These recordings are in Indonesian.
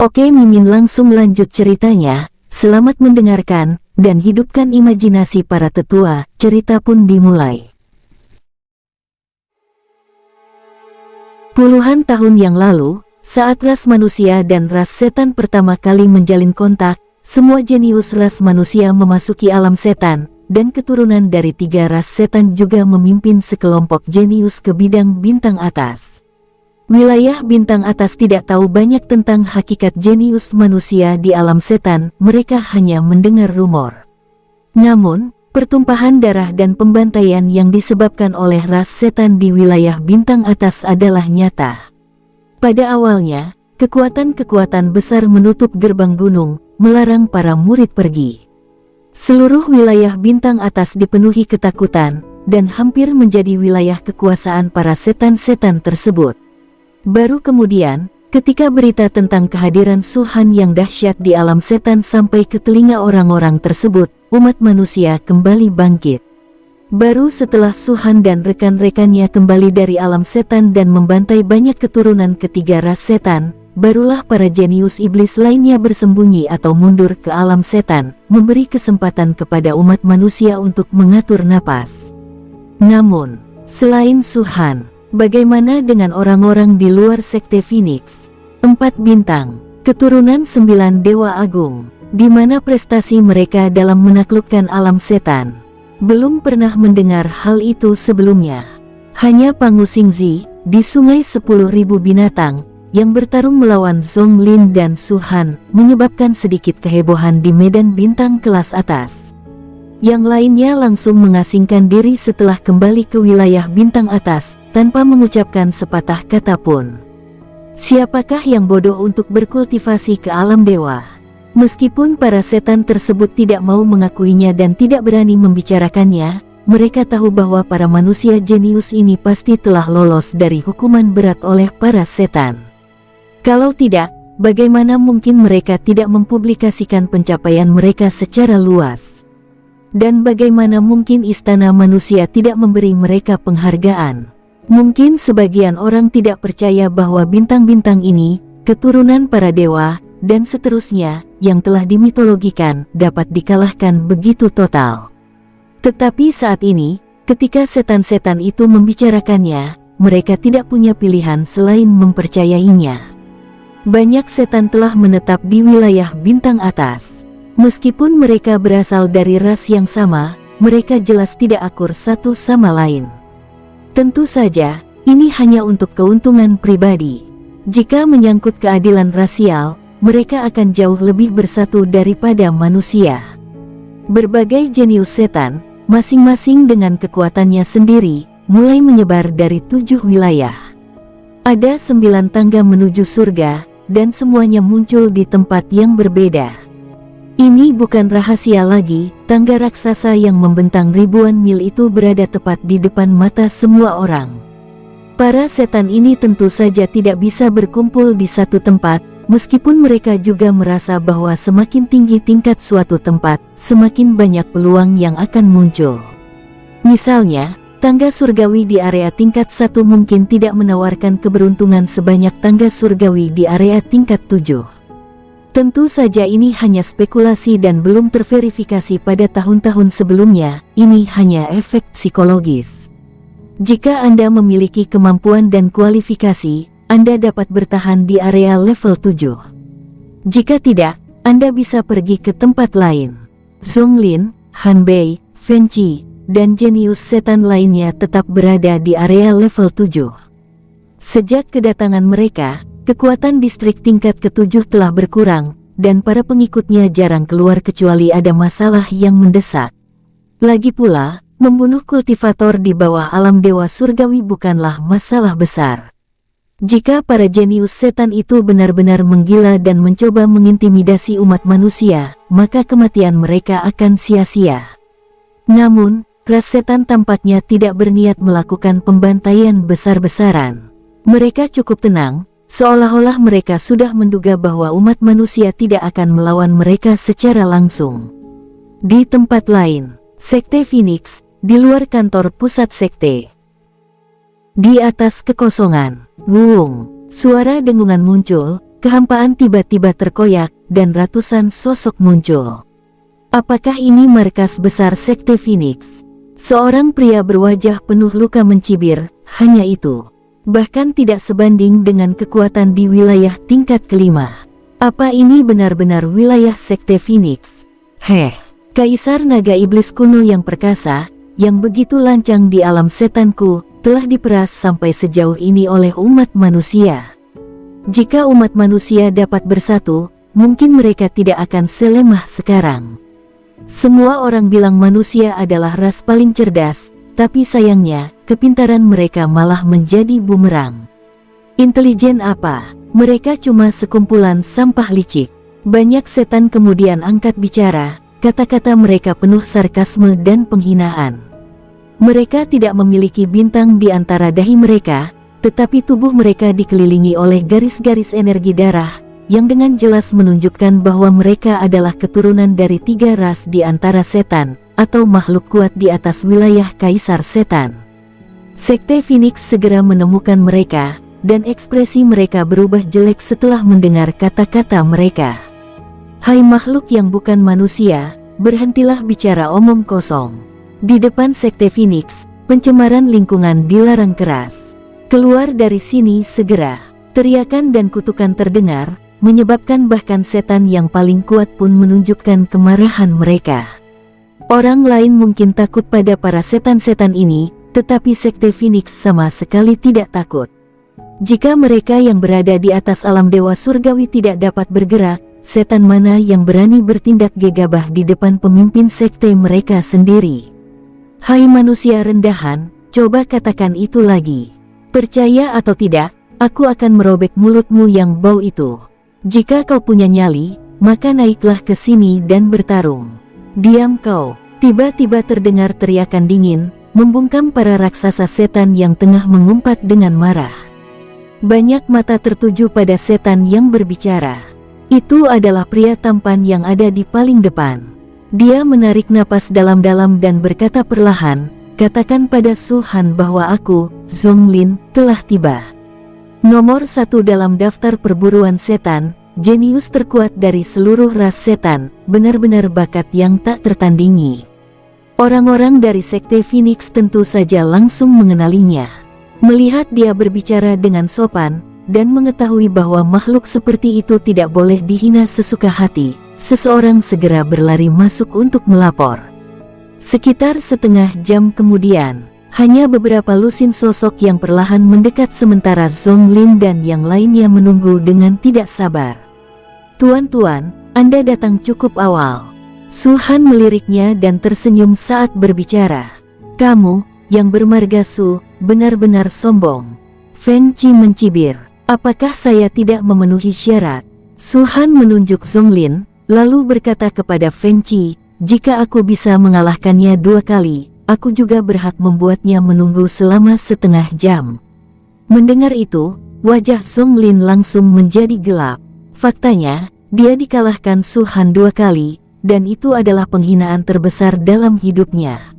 Oke, Mimin langsung lanjut ceritanya. Selamat mendengarkan, dan hidupkan imajinasi para tetua. Cerita pun dimulai. Puluhan tahun yang lalu, saat ras manusia dan ras setan pertama kali menjalin kontak, semua jenius ras manusia memasuki alam setan, dan keturunan dari 3 ras setan juga memimpin sekelompok jenius ke bidang bintang atas. Wilayah bintang atas tidak tahu banyak tentang hakikat jenius manusia di alam setan, mereka hanya mendengar rumor. Namun, pertumpahan darah dan pembantaian yang disebabkan oleh ras setan di wilayah bintang atas adalah nyata. Pada awalnya, kekuatan-kekuatan besar menutup gerbang gunung, melarang para murid pergi. Seluruh wilayah bintang atas dipenuhi ketakutan, dan hampir menjadi wilayah kekuasaan para setan-setan tersebut. Baru kemudian, ketika berita tentang kehadiran Suhan yang dahsyat di alam setan sampai ke telinga orang-orang tersebut, umat manusia kembali bangkit. Baru setelah Suhan dan rekan-rekannya kembali dari alam setan dan membantai banyak keturunan ketiga ras setan, barulah para jenius iblis lainnya bersembunyi atau mundur ke alam setan, memberi kesempatan kepada umat manusia untuk mengatur napas. Namun, selain Suhan, bagaimana dengan orang-orang di luar sekte Phoenix? 4 bintang, keturunan 9 dewa agung, di mana prestasi mereka dalam menaklukkan alam setan? Belum pernah mendengar hal itu sebelumnya. Hanya Pangu Xingzi, di sungai 10.000 binatang, yang bertarung melawan Zonglin dan Suhan, menyebabkan sedikit kehebohan di medan bintang kelas atas. Yang lainnya langsung mengasingkan diri setelah kembali ke wilayah bintang atas, tanpa mengucapkan sepatah kata pun. Siapakah yang bodoh untuk berkultivasi ke alam dewa? Meskipun para setan tersebut tidak mau mengakuinya dan tidak berani membicarakannya, mereka tahu bahwa para manusia jenius ini pasti telah lolos dari hukuman berat oleh para setan. Kalau tidak, bagaimana mungkin mereka tidak mempublikasikan pencapaian mereka secara luas? Dan bagaimana mungkin istana manusia tidak memberi mereka penghargaan? Mungkin sebagian orang tidak percaya bahwa bintang-bintang ini, keturunan para dewa, dan seterusnya, yang telah dimitologikan, dapat dikalahkan begitu total. Tetapi saat ini, ketika setan-setan itu membicarakannya, mereka tidak punya pilihan selain mempercayainya. Banyak setan telah menetap di wilayah bintang atas. Meskipun mereka berasal dari ras yang sama, mereka jelas tidak akur satu sama lain. Tentu saja, ini hanya untuk keuntungan pribadi. Jika menyangkut keadilan rasial, mereka akan jauh lebih bersatu daripada manusia. Berbagai jenius setan, masing-masing dengan kekuatannya sendiri, mulai menyebar dari 7 wilayah. Ada 9 tangga menuju surga, dan semuanya muncul di tempat yang berbeda. Ini bukan rahasia lagi, tangga raksasa yang membentang ribuan mil itu berada tepat di depan mata semua orang. Para setan ini tentu saja tidak bisa berkumpul di satu tempat, meskipun mereka juga merasa bahwa semakin tinggi tingkat suatu tempat, semakin banyak peluang yang akan muncul. Misalnya, tangga surgawi di area tingkat 1 mungkin tidak menawarkan keberuntungan sebanyak tangga surgawi di area tingkat 7. Tentu saja ini hanya spekulasi dan belum terverifikasi pada tahun-tahun sebelumnya, ini hanya efek psikologis. Jika Anda memiliki kemampuan dan kualifikasi, Anda dapat bertahan di area level 7. Jika tidak, Anda bisa pergi ke tempat lain. Zonglin, Hanbei, Fenqi, dan jenius setan lainnya tetap berada di area level 7. Sejak kedatangan mereka, kekuatan distrik tingkat ke-7 telah berkurang, dan para pengikutnya jarang keluar kecuali ada masalah yang mendesak. Lagi pula, membunuh kultivator di bawah alam dewa surgawi bukanlah masalah besar. Jika para jenius setan itu benar-benar menggila dan mencoba mengintimidasi umat manusia, maka kematian mereka akan sia-sia. Namun, ras setan tampaknya tidak berniat melakukan pembantaian besar-besaran. Mereka cukup tenang, seolah-olah mereka sudah menduga bahwa umat manusia tidak akan melawan mereka secara langsung. Di tempat lain, Sekte Phoenix, di luar kantor pusat sekte. Di atas kekosongan, Wung, suara dengungan muncul, kehampaan tiba-tiba terkoyak dan ratusan sosok muncul. Apakah ini markas besar Sekte Phoenix? Seorang pria berwajah penuh luka mencibir, hanya itu. Bahkan tidak sebanding dengan kekuatan di wilayah tingkat kelima. Apa ini benar-benar wilayah Sekte Phoenix? Kaisar Naga Iblis kuno yang perkasa, yang begitu lancang di alam setanku, telah diperas sampai sejauh ini oleh umat manusia. Jika umat manusia dapat bersatu, mungkin mereka tidak akan selemah sekarang. Semua orang bilang manusia adalah ras paling cerdas, tapi sayangnya, kepintaran mereka malah menjadi bumerang. Intelijen apa? Mereka cuma sekumpulan sampah licik. Banyak setan kemudian angkat bicara, kata-kata mereka penuh sarkasme dan penghinaan. Mereka tidak memiliki bintang di antara dahi mereka, tetapi tubuh mereka dikelilingi oleh garis-garis energi darah, yang dengan jelas menunjukkan bahwa mereka adalah keturunan dari 3 ras di antara setan, atau makhluk kuat di atas wilayah Kaisar Setan. Sekte Phoenix segera menemukan mereka, dan ekspresi mereka berubah jelek setelah mendengar kata-kata mereka. Hai makhluk yang bukan manusia, berhentilah bicara omong kosong. Di depan Sekte Phoenix, pencemaran lingkungan dilarang keras. Keluar dari sini segera. Teriakan dan kutukan terdengar, menyebabkan bahkan setan yang paling kuat pun menunjukkan kemarahan mereka. Orang lain mungkin takut pada para setan-setan ini, tetapi Sekte Phoenix sama sekali tidak takut. Jika mereka yang berada di atas alam dewa surgawi tidak dapat bergerak, setan mana yang berani bertindak gegabah di depan pemimpin sekte mereka sendiri? Hai manusia rendahan, coba katakan itu lagi. Percaya atau tidak, aku akan merobek mulutmu yang bau itu. Jika kau punya nyali, maka naiklah ke sini dan bertarung. Diam kau! Tiba-tiba terdengar teriakan dingin, membungkam para raksasa setan yang tengah mengumpat dengan marah. Banyak mata tertuju pada setan yang berbicara. Itu adalah pria tampan yang ada di paling depan. Dia menarik napas dalam-dalam dan berkata perlahan, katakan pada Suhan bahwa aku, Zonglin, telah tiba. Nomor 1 dalam daftar perburuan setan, jenius terkuat dari seluruh ras setan, benar-benar bakat yang tak tertandingi. Orang-orang dari Sekte Phoenix tentu saja langsung mengenalinya. Melihat dia berbicara dengan sopan, dan mengetahui bahwa makhluk seperti itu tidak boleh dihina sesuka hati, seseorang segera berlari masuk untuk melapor. Sekitar setengah jam kemudian, hanya beberapa lusin sosok yang perlahan mendekat sementara Zonglin dan yang lainnya menunggu dengan tidak sabar. Tuan-tuan, Anda datang cukup awal. Suhan meliriknya dan tersenyum saat berbicara. Kamu, yang bermarga Su, benar-benar sombong. Feng-Chi mencibir. Apakah saya tidak memenuhi syarat? Suhan menunjuk Zonglin, lalu berkata kepada Feng-Chi, jika aku bisa mengalahkannya 2 kali, aku juga berhak membuatnya menunggu selama setengah jam. Mendengar itu, wajah Zonglin langsung menjadi gelap. Faktanya, dia dikalahkan Suhan 2 kali, dan itu adalah penghinaan terbesar dalam hidupnya.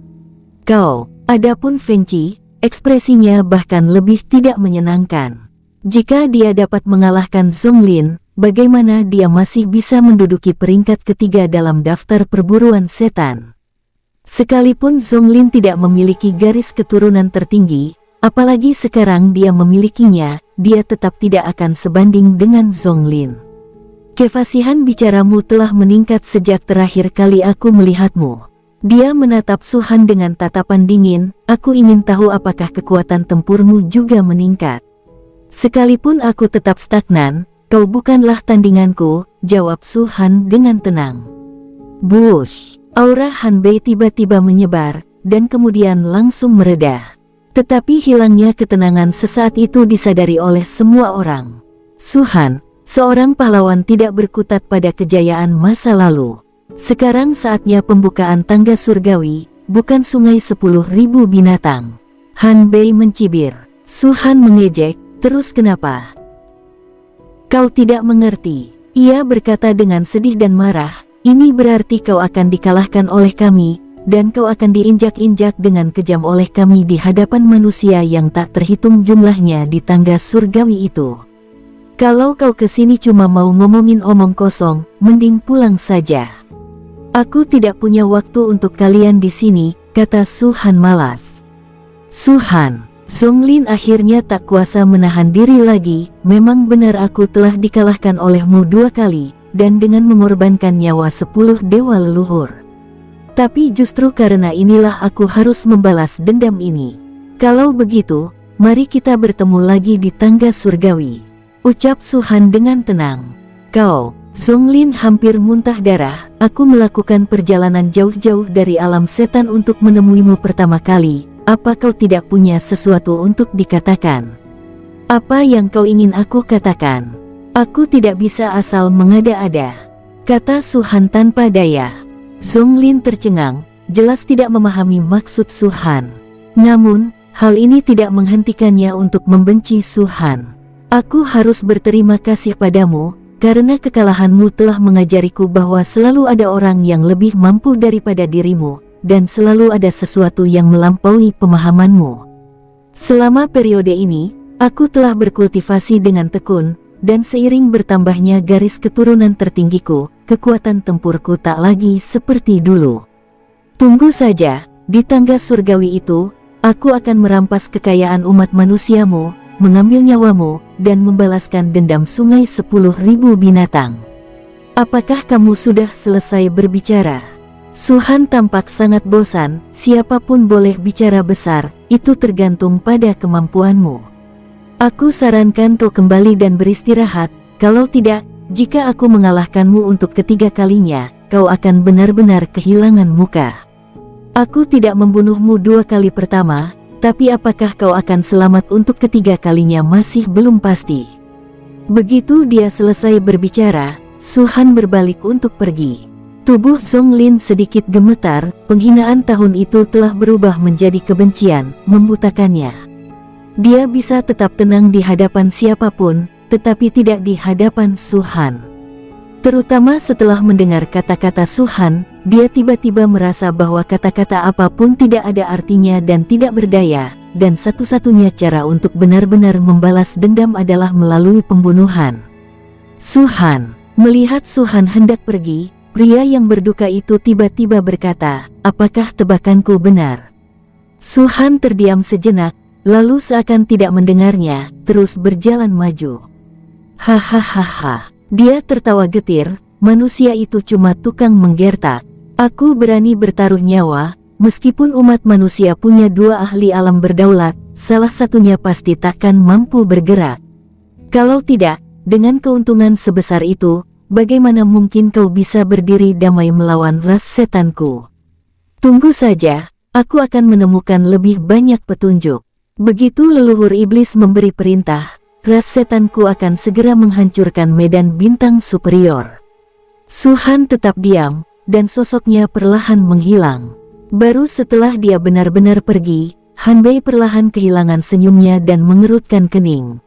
Adapun Feng-Chi, ekspresinya bahkan lebih tidak menyenangkan. Jika dia dapat mengalahkan Zonglin, bagaimana dia masih bisa menduduki peringkat ketiga dalam daftar perburuan setan? Sekalipun Zonglin tidak memiliki garis keturunan tertinggi, apalagi sekarang dia memilikinya, dia tetap tidak akan sebanding dengan Zonglin. Kefasihan bicaramu telah meningkat sejak terakhir kali aku melihatmu. Dia menatap Suhan dengan tatapan dingin, aku ingin tahu apakah kekuatan tempurmu juga meningkat. Sekalipun aku tetap stagnan, kau bukanlah tandinganku, jawab Suhan dengan tenang. Bush! Aura Han Bei tiba-tiba menyebar, dan kemudian langsung mereda. Tetapi hilangnya ketenangan sesaat itu disadari oleh semua orang. Suhan, seorang pahlawan tidak berkutat pada kejayaan masa lalu. Sekarang saatnya pembukaan tangga surgawi, bukan sungai 10.000 binatang. Han Bei mencibir. Suhan mengejek, terus kenapa? Kau tidak mengerti. Ia berkata dengan sedih dan marah, ini berarti kau akan dikalahkan oleh kami, dan kau akan diinjak-injak dengan kejam oleh kami di hadapan manusia yang tak terhitung jumlahnya di tangga surgawi itu. Kalau kau kesini cuma mau ngomongin omong kosong, mending pulang saja. Aku tidak punya waktu untuk kalian di sini, kata Su Han malas. Su Han, Zonglin akhirnya tak kuasa menahan diri lagi. Memang benar aku telah dikalahkan olehmu 2 kali, dan dengan mengorbankan nyawa 10 dewa leluhur. Tapi justru karena inilah aku harus membalas dendam ini. Kalau begitu, mari kita bertemu lagi di tangga surgawi, ucap Su Han dengan tenang. Kau, Zonglin hampir muntah darah. Aku melakukan perjalanan jauh-jauh dari alam setan untuk menemuimu pertama kali. Apa kau tidak punya sesuatu untuk dikatakan? Apa yang kau ingin aku katakan? Aku tidak bisa asal mengada-ada, kata Su Han tanpa daya. Zonglin tercengang, jelas tidak memahami maksud Su Han. Namun, hal ini tidak menghentikannya untuk membenci Su Han. Aku harus berterima kasih padamu, karena kekalahanmu telah mengajariku bahwa selalu ada orang yang lebih mampu daripada dirimu, dan selalu ada sesuatu yang melampaui pemahamanmu. Selama periode ini, aku telah berkultivasi dengan tekun, dan seiring bertambahnya garis keturunan tertinggiku, kekuatan tempurku tak lagi seperti dulu. Tunggu saja, di tangga surgawi itu, aku akan merampas kekayaan umat manusiamu, mengambil nyawamu, dan membalaskan dendam sungai 10.000 binatang. Apakah kamu sudah selesai berbicara? Su Han tampak sangat bosan. Siapapun boleh bicara besar, itu tergantung pada kemampuanmu. Aku sarankan kau kembali dan beristirahat. Kalau tidak, jika aku mengalahkanmu untuk ketiga kalinya, kau akan benar-benar kehilangan muka. Aku tidak membunuhmu 2 kali pertama, tapi apakah kau akan selamat untuk ketiga kalinya masih belum pasti. Begitu dia selesai berbicara, Su Han berbalik untuk pergi. Tubuh Zonglin sedikit gemetar. Penghinaan tahun itu telah berubah menjadi kebencian, membutakannya. Dia bisa tetap tenang di hadapan siapapun, tetapi tidak di hadapan Su Han. Terutama setelah mendengar kata-kata Su Han, dia tiba-tiba merasa bahwa kata-kata apapun tidak ada artinya dan tidak berdaya, dan satu-satunya cara untuk benar-benar membalas dendam adalah melalui pembunuhan. Su Han, melihat Su Han hendak pergi, pria yang berduka itu tiba-tiba berkata, apakah tebakanku benar? Su Han terdiam sejenak, lalu seakan tidak mendengarnya, terus berjalan maju. Hahaha. Dia tertawa getir, manusia itu cuma tukang menggertak. Aku berani bertaruh nyawa, meskipun umat manusia punya 2 ahli alam berdaulat, salah satunya pasti takkan mampu bergerak. Kalau tidak, dengan keuntungan sebesar itu, bagaimana mungkin kau bisa berdiri damai melawan ras setanku? Tunggu saja, aku akan menemukan lebih banyak petunjuk. Begitu leluhur iblis memberi perintah, ras setanku akan segera menghancurkan medan bintang superior. Su Han tetap diam, dan sosoknya perlahan menghilang. Baru setelah dia benar-benar pergi, Han Bei perlahan kehilangan senyumnya dan mengerutkan kening.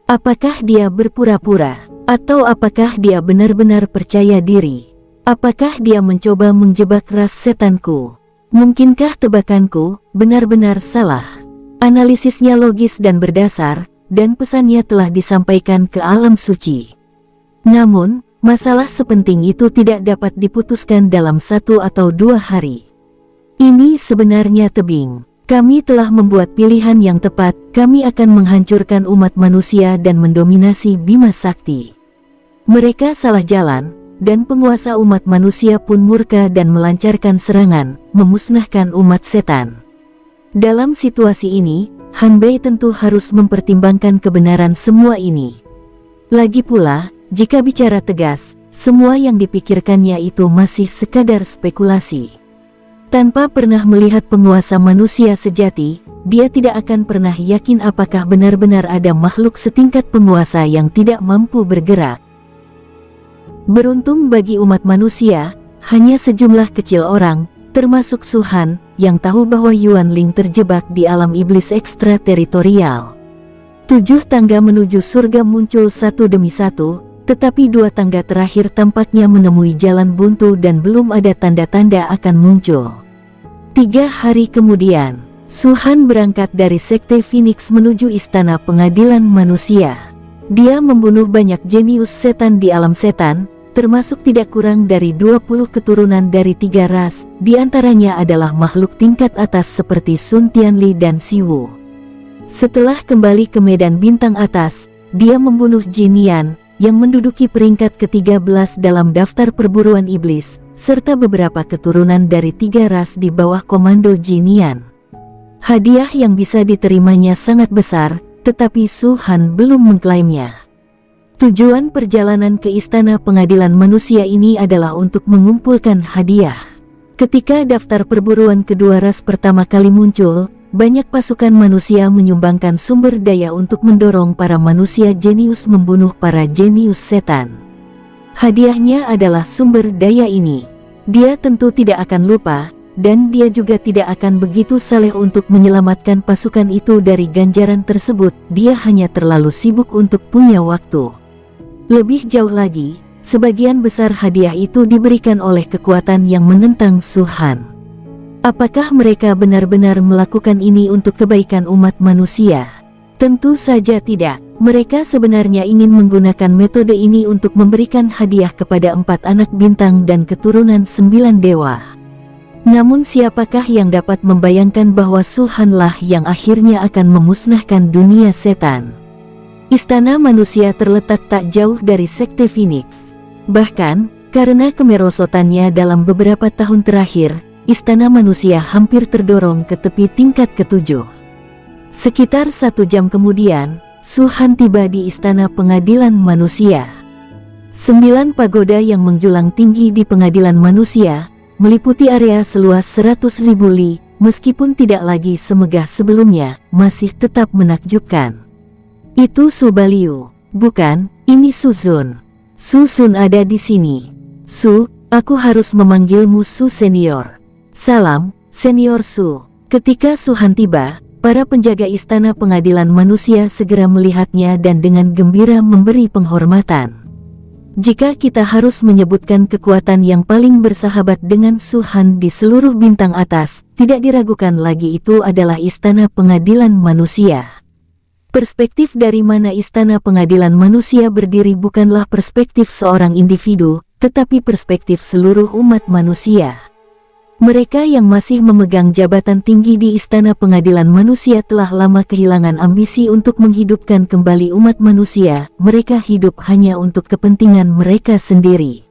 Apakah dia berpura-pura? Atau apakah dia benar-benar percaya diri? Apakah dia mencoba menjebak ras setanku? Mungkinkah tebakanku benar-benar salah? Analisisnya logis dan berdasar, dan pesannya telah disampaikan ke alam suci. Namun, masalah sepenting itu tidak dapat diputuskan dalam 1 atau 2 hari. Ini sebenarnya tebing. Kami telah membuat pilihan yang tepat. Kami akan menghancurkan umat manusia dan mendominasi Bima Sakti. Mereka salah jalan, dan penguasa umat manusia pun murka dan melancarkan serangan, memusnahkan umat setan. Dalam situasi ini, Han Bei tentu harus mempertimbangkan kebenaran semua ini. Lagi pula, jika bicara tegas, semua yang dipikirkannya itu masih sekadar spekulasi. Tanpa pernah melihat penguasa manusia sejati, dia tidak akan pernah yakin apakah benar-benar ada makhluk setingkat penguasa yang tidak mampu bergerak. Beruntung bagi umat manusia, hanya sejumlah kecil orang, termasuk Su Han, yang tahu bahwa Yuan Ling terjebak di alam iblis ekstrateritorial. 7 tangga menuju surga muncul satu demi satu, tetapi 2 tangga terakhir tampaknya menemui jalan buntu dan belum ada tanda-tanda akan muncul. 3 hari kemudian, Su Han berangkat dari Sekte Phoenix menuju Istana Pengadilan Manusia. Dia membunuh banyak jenius setan di alam setan, termasuk tidak kurang dari 20 keturunan dari 3 ras, diantaranya adalah makhluk tingkat atas seperti Sun Tianli dan Siwu. Setelah kembali ke medan bintang atas, dia membunuh Jin Yan, yang menduduki peringkat ke-13 dalam daftar perburuan iblis, serta beberapa keturunan dari 3 ras di bawah komando Jin Yan. Hadiah yang bisa diterimanya sangat besar, tetapi Su Han belum mengklaimnya. Tujuan perjalanan ke Istana Pengadilan Manusia ini adalah untuk mengumpulkan hadiah. Ketika daftar perburuan kedua ras pertama kali muncul, banyak pasukan manusia menyumbangkan sumber daya untuk mendorong para manusia jenius membunuh para jenius setan. Hadiahnya adalah sumber daya ini. Dia tentu tidak akan lupa, dan dia juga tidak akan begitu saleh untuk menyelamatkan pasukan itu dari ganjaran tersebut. Dia hanya terlalu sibuk untuk punya waktu. Lebih jauh lagi, sebagian besar hadiah itu diberikan oleh kekuatan yang menentang Su Han. Apakah mereka benar-benar melakukan ini untuk kebaikan umat manusia? Tentu saja tidak. Mereka sebenarnya ingin menggunakan metode ini untuk memberikan hadiah kepada 4 anak bintang dan keturunan 9 dewa. Namun siapakah yang dapat membayangkan bahwa Su Han lah yang akhirnya akan memusnahkan dunia setan? Istana manusia terletak tak jauh dari sekte Phoenix. Bahkan, karena kemerosotannya dalam beberapa tahun terakhir, istana manusia hampir terdorong ke tepi tingkat ke-7. Sekitar 1 jam kemudian, Su Han tiba di Istana Pengadilan Manusia. 9 pagoda yang menjulang tinggi di Pengadilan Manusia, meliputi area seluas 100.000 li, meskipun tidak lagi semegah sebelumnya, masih tetap menakjubkan. Itu Su Baliu, bukan, ini Su Sun. Su Sun ada di sini. Su, aku harus memanggilmu Su Senior. Salam, Senior Su. Ketika Su Han tiba, para penjaga Istana Pengadilan Manusia segera melihatnya dan dengan gembira memberi penghormatan. Jika kita harus menyebutkan kekuatan yang paling bersahabat dengan Su Han di seluruh bintang atas, tidak diragukan lagi itu adalah Istana Pengadilan Manusia. Perspektif dari mana Istana Pengadilan Manusia berdiri bukanlah perspektif seorang individu, tetapi perspektif seluruh umat manusia. Mereka yang masih memegang jabatan tinggi di Istana Pengadilan Manusia telah lama kehilangan ambisi untuk menghidupkan kembali umat manusia. Mereka hidup hanya untuk kepentingan mereka sendiri.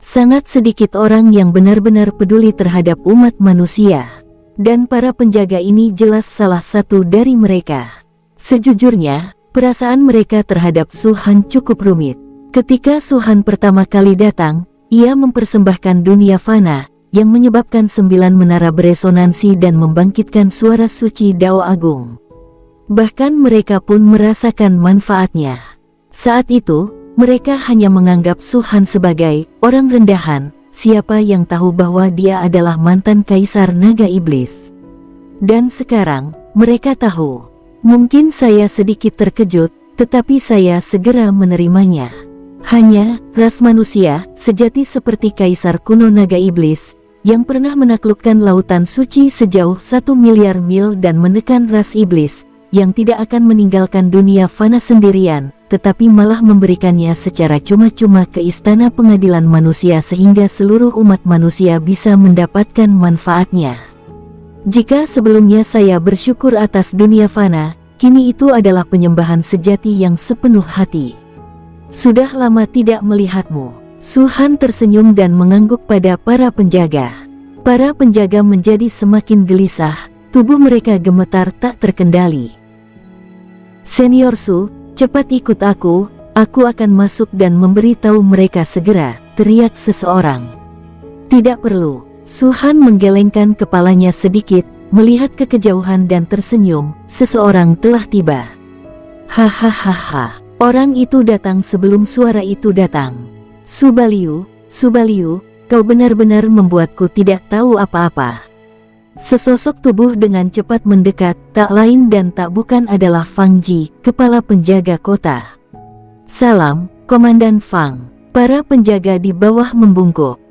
Sangat sedikit orang yang benar-benar peduli terhadap umat manusia. Dan para penjaga ini jelas salah satu dari mereka. Sejujurnya, perasaan mereka terhadap Su Han cukup rumit. Ketika Su Han pertama kali datang, ia mempersembahkan dunia fana, yang menyebabkan 9 menara beresonansi dan membangkitkan suara suci Dao Agung. Bahkan mereka pun merasakan manfaatnya. Saat itu, mereka hanya menganggap Su Han sebagai orang rendahan, siapa yang tahu bahwa dia adalah mantan Kaisar Naga Iblis. Dan sekarang, mereka tahu. Mungkin saya sedikit terkejut, tetapi saya segera menerimanya. Hanya, ras manusia, sejati seperti Kaisar kuno Naga Iblis, yang pernah menaklukkan lautan suci sejauh 1 miliar mil dan menekan ras iblis, yang tidak akan meninggalkan dunia fana sendirian, tetapi malah memberikannya secara cuma-cuma ke Istana Pengadilan Manusia sehingga seluruh umat manusia bisa mendapatkan manfaatnya. Jika sebelumnya saya bersyukur atas dunia fana, kini itu adalah penyembahan sejati yang sepenuh hati. Sudah lama tidak melihatmu. Su Han tersenyum dan mengangguk pada para penjaga. Para penjaga menjadi semakin gelisah, tubuh mereka gemetar tak terkendali. Senior Su, cepat ikut aku akan masuk dan memberitahu mereka segera, teriak seseorang. Tidak perlu. Su Han menggelengkan kepalanya sedikit, melihat ke kejauhan dan tersenyum, seseorang telah tiba. Hahaha, orang itu datang sebelum suara itu datang. Su Baliu, kau benar-benar membuatku tidak tahu apa-apa. Sesosok tubuh dengan cepat mendekat, tak lain dan tak bukan adalah Fang Ji, kepala penjaga kota. Salam, Komandan Fang. Para penjaga di bawah membungkuk.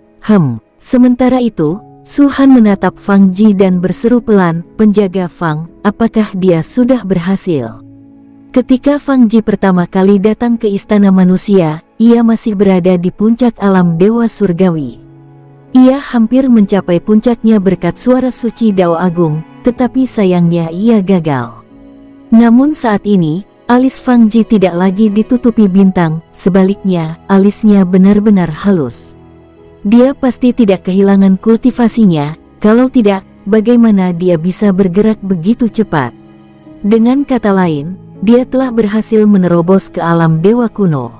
Sementara itu, Su Han menatap Fang Ji dan berseru pelan, penjaga Fang, apakah dia sudah berhasil? Ketika Fang Ji pertama kali datang ke istana manusia, ia masih berada di puncak alam dewa surgawi. Ia hampir mencapai puncaknya berkat suara suci Dao Agung, tetapi sayangnya ia gagal. Namun saat ini, alis Fang Ji tidak lagi ditutupi bintang, sebaliknya, alisnya benar-benar halus. Dia pasti tidak kehilangan kultivasinya, kalau tidak, bagaimana dia bisa bergerak begitu cepat? Dengan kata lain, dia telah berhasil menerobos ke alam dewa kuno.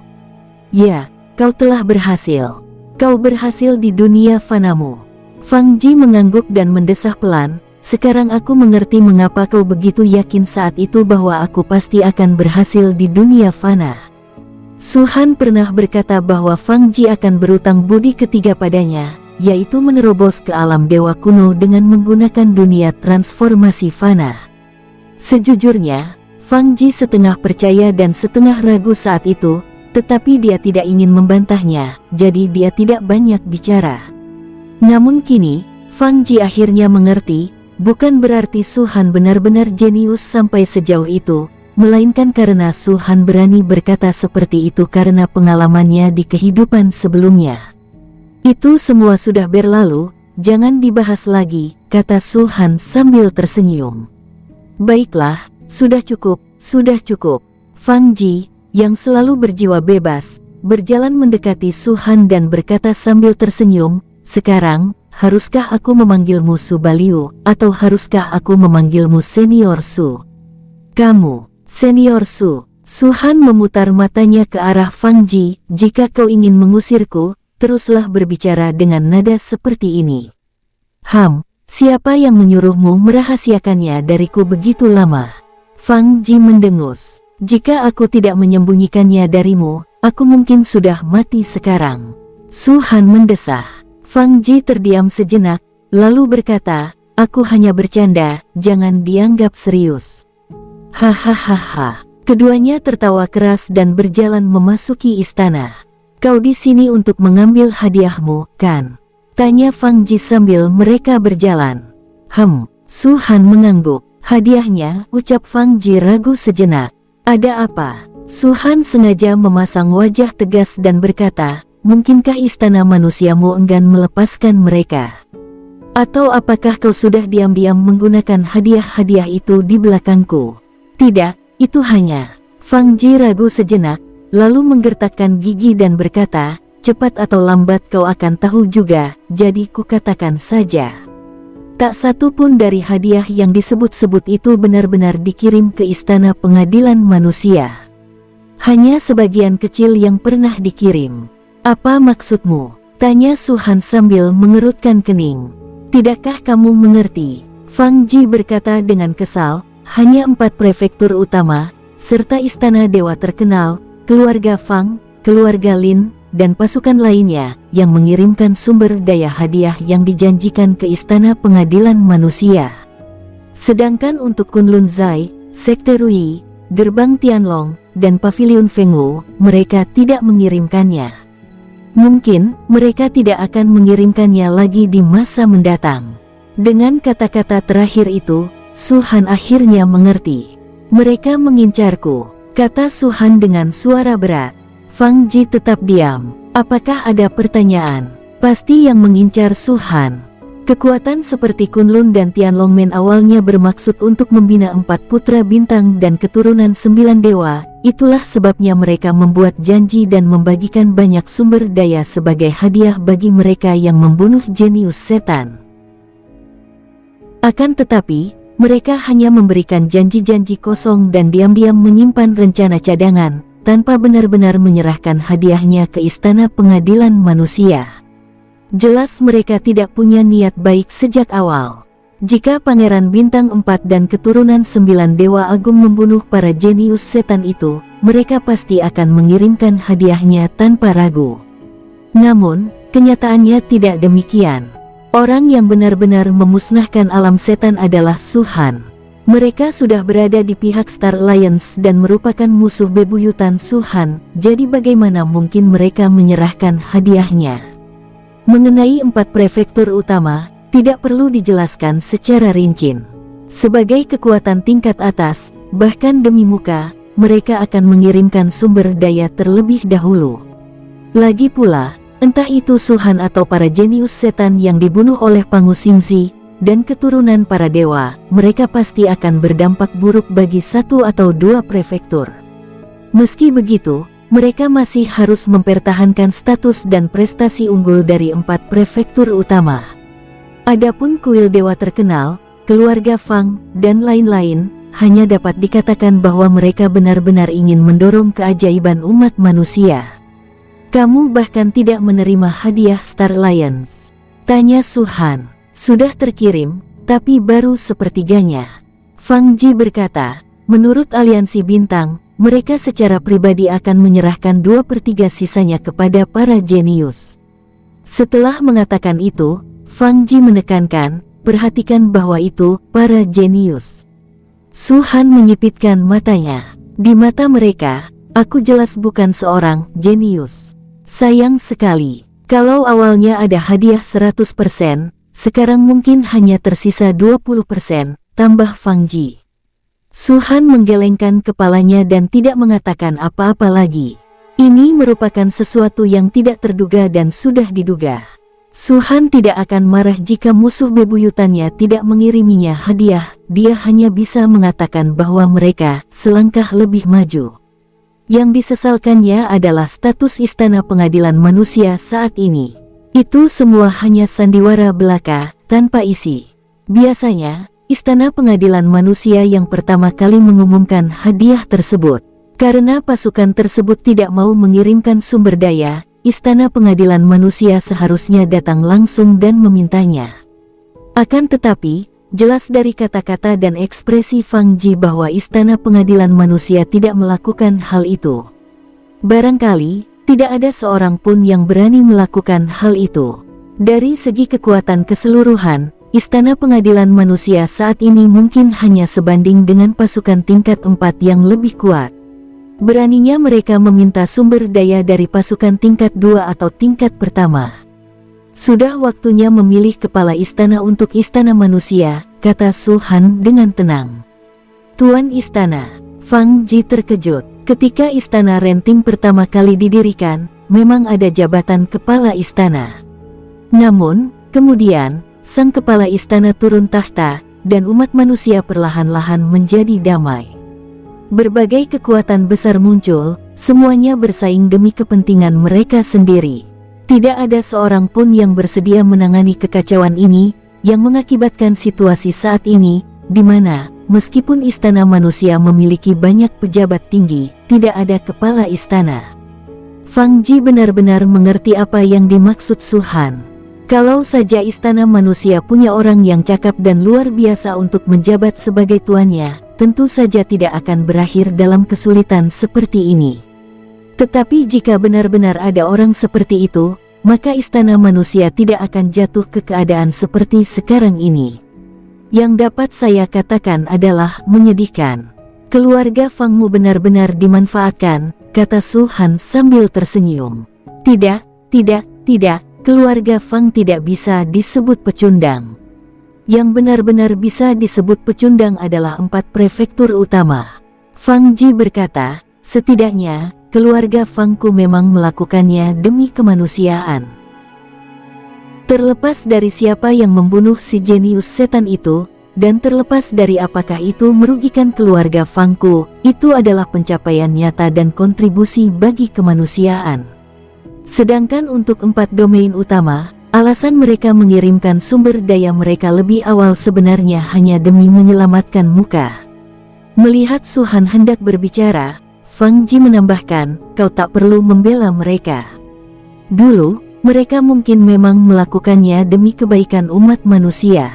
Ya, kau telah berhasil. Kau berhasil di dunia fanamu. Fang Ji mengangguk dan mendesah pelan. Sekarang aku mengerti mengapa kau begitu yakin saat itu bahwa aku pasti akan berhasil di dunia fana. Su Han pernah berkata bahwa Fang Ji akan berutang budi ketiga padanya, yaitu menerobos ke alam dewa kuno dengan menggunakan dunia transformasi fana. Sejujurnya, Fang Ji setengah percaya dan setengah ragu saat itu, tetapi dia tidak ingin membantahnya, jadi dia tidak banyak bicara. Namun kini, Fang Ji akhirnya mengerti, bukan berarti Su Han benar-benar jenius sampai sejauh itu, melainkan karena Su Han berani berkata seperti itu karena pengalamannya di kehidupan sebelumnya. Itu semua sudah berlalu, jangan dibahas lagi, kata Su Han sambil tersenyum. Baiklah, sudah cukup, sudah cukup. Fang Ji, yang selalu berjiwa bebas, berjalan mendekati Su Han dan berkata sambil tersenyum, sekarang, haruskah aku memanggilmu Su Baliu, atau haruskah aku memanggilmu Senior Su? Kamu, Senior Su. Su Han memutar matanya ke arah Fang Ji, jika kau ingin mengusirku, teruslah berbicara dengan nada seperti ini. Siapa yang menyuruhmu merahasiakannya dariku begitu lama? Fang Ji mendengus. Jika aku tidak menyembunyikannya darimu, aku mungkin sudah mati sekarang. Su Han mendesah. Fang Ji terdiam sejenak, lalu berkata, aku hanya bercanda, jangan dianggap serius. Hahaha. Keduanya tertawa keras dan berjalan memasuki istana. Kau di sini untuk mengambil hadiahmu, kan? Tanya Fang Ji sambil mereka berjalan. Su Han mengangguk. Hadiahnya, ucap Fang Ji ragu sejenak. Ada apa? Su Han sengaja memasang wajah tegas dan berkata, mungkinkah istana manusiamu enggan melepaskan mereka? Atau apakah kau sudah diam-diam menggunakan hadiah-hadiah itu di belakangku? Tidak, itu hanya. Fang Ji ragu sejenak, lalu menggertakkan gigi dan berkata, cepat atau lambat kau akan tahu juga, jadi kukatakan saja. Tak satu pun dari hadiah yang disebut-sebut itu benar-benar dikirim ke istana pengadilan manusia. Hanya sebagian kecil yang pernah dikirim. Apa maksudmu? Tanya Su Han sambil mengerutkan kening. Tidakkah kamu mengerti? Fang Ji berkata dengan kesal, hanya 4 prefektur utama, serta istana dewa terkenal, keluarga Fang, keluarga Lin, dan pasukan lainnya yang mengirimkan sumber daya hadiah yang dijanjikan ke istana pengadilan manusia. Sedangkan untuk Kunlun Zai, Sekte Rui, Gerbang Tianlong, dan Paviliun Fengwu, mereka tidak mengirimkannya. Mungkin mereka tidak akan mengirimkannya lagi di masa mendatang. Dengan kata-kata terakhir itu, Su Han akhirnya mengerti. Mereka mengincarku, kata Su Han dengan suara berat. Fang Ji tetap diam. Apakah ada pertanyaan? Pasti yang mengincar Su Han. Kekuatan seperti Kunlun dan Tianlongmen awalnya bermaksud untuk membina 4 putra bintang dan keturunan 9 dewa. Itulah sebabnya mereka membuat janji dan membagikan banyak sumber daya sebagai hadiah bagi mereka yang membunuh jenius setan. Akan tetapi, mereka hanya memberikan janji-janji kosong dan diam-diam menyimpan rencana cadangan, tanpa benar-benar menyerahkan hadiahnya ke istana pengadilan manusia. Jelas mereka tidak punya niat baik sejak awal. Jika Pangeran Bintang 4 dan keturunan 9 Dewa Agung membunuh para jenius setan itu, mereka pasti akan mengirimkan hadiahnya tanpa ragu. Namun, kenyataannya tidak demikian. Orang yang benar-benar memusnahkan alam setan adalah Su Han. Mereka sudah berada di pihak Star Alliance dan merupakan musuh bebuyutan Su Han, jadi bagaimana mungkin mereka menyerahkan hadiahnya? Mengenai 4 prefektur utama, tidak perlu dijelaskan secara rinci. Sebagai kekuatan tingkat atas, bahkan demi muka, mereka akan mengirimkan sumber daya terlebih dahulu. Lagi pula, entah itu Suhan atau para jenius setan yang dibunuh oleh Pangu Xingzi dan keturunan para dewa, mereka pasti akan berdampak buruk bagi satu atau dua prefektur. Meski begitu, mereka masih harus mempertahankan status dan prestasi unggul dari 4 prefektur utama. Adapun kuil dewa terkenal, keluarga Fang, dan lain-lain, hanya dapat dikatakan bahwa mereka benar-benar ingin mendorong keajaiban umat manusia. Kamu bahkan tidak menerima hadiah Star Alliance? Tanya Suhan. Sudah terkirim, tapi baru sepertiganya. Fang Ji berkata, menurut aliansi bintang, mereka secara pribadi akan menyerahkan 2/3 sisanya kepada para jenius. Setelah mengatakan itu, Fang Ji menekankan, perhatikan bahwa itu para jenius. Suhan menyipitkan matanya. Di mata mereka, aku jelas bukan seorang jenius. Sayang sekali, kalau awalnya ada hadiah 100%, sekarang mungkin hanya tersisa 20%, tambah Fang Ji. Suhan menggelengkan kepalanya dan tidak mengatakan apa-apa lagi. Ini merupakan sesuatu yang tidak terduga dan sudah diduga. Suhan tidak akan marah jika musuh bebuyutannya tidak mengiriminya hadiah, dia hanya bisa mengatakan bahwa mereka selangkah lebih maju. Yang disesalkannya adalah status Istana Pengadilan Manusia saat ini. Itu semua hanya sandiwara belaka, tanpa isi. Biasanya, Istana Pengadilan Manusia yang pertama kali mengumumkan hadiah tersebut. Karena pasukan tersebut tidak mau mengirimkan sumber daya, Istana Pengadilan Manusia seharusnya datang langsung dan memintanya. Akan tetapi, jelas dari kata-kata dan ekspresi Fang Ji bahwa Istana Pengadilan Manusia tidak melakukan hal itu. Barangkali, tidak ada seorang pun yang berani melakukan hal itu. Dari segi kekuatan keseluruhan, Istana Pengadilan Manusia saat ini mungkin hanya sebanding dengan pasukan tingkat 4 yang lebih kuat. Beraninya mereka meminta sumber daya dari pasukan tingkat 2 atau tingkat pertama. Sudah waktunya memilih kepala istana untuk Istana Manusia, kata Suhan dengan tenang. Tuan Istana, Fang Ji terkejut. Ketika Istana Renting pertama kali didirikan, memang ada jabatan kepala istana. Namun, kemudian, sang kepala istana turun tahta, dan umat manusia perlahan-lahan menjadi damai. Berbagai kekuatan besar muncul, semuanya bersaing demi kepentingan mereka sendiri. Tidak ada seorang pun yang bersedia menangani kekacauan ini, yang mengakibatkan situasi saat ini, di mana, meskipun Istana Manusia memiliki banyak pejabat tinggi, tidak ada kepala istana. Fang Ji benar-benar mengerti apa yang dimaksud Suhan. Kalau saja Istana Manusia punya orang yang cakap dan luar biasa untuk menjabat sebagai tuannya, tentu saja tidak akan berakhir dalam kesulitan seperti ini. Tetapi jika benar-benar ada orang seperti itu, maka Istana Manusia tidak akan jatuh ke keadaan seperti sekarang ini. Yang dapat saya katakan adalah menyedihkan. Keluarga Fangmu benar-benar dimanfaatkan, kata Suhan sambil tersenyum. Tidak, keluarga Fang tidak bisa disebut pecundang. Yang benar-benar bisa disebut pecundang adalah 4 prefektur utama. Fang Ji berkata, setidaknya, keluarga Fangku memang melakukannya demi kemanusiaan. Terlepas dari siapa yang membunuh si jenius setan itu, dan terlepas dari apakah itu merugikan keluarga Fangku, itu adalah pencapaian nyata dan kontribusi bagi kemanusiaan. Sedangkan untuk 4 domain utama, alasan mereka mengirimkan sumber daya mereka lebih awal sebenarnya hanya demi menyelamatkan muka. Melihat Suhan hendak berbicara, Fang Ji menambahkan, kau tak perlu membela mereka. Dulu, mereka mungkin memang melakukannya demi kebaikan umat manusia.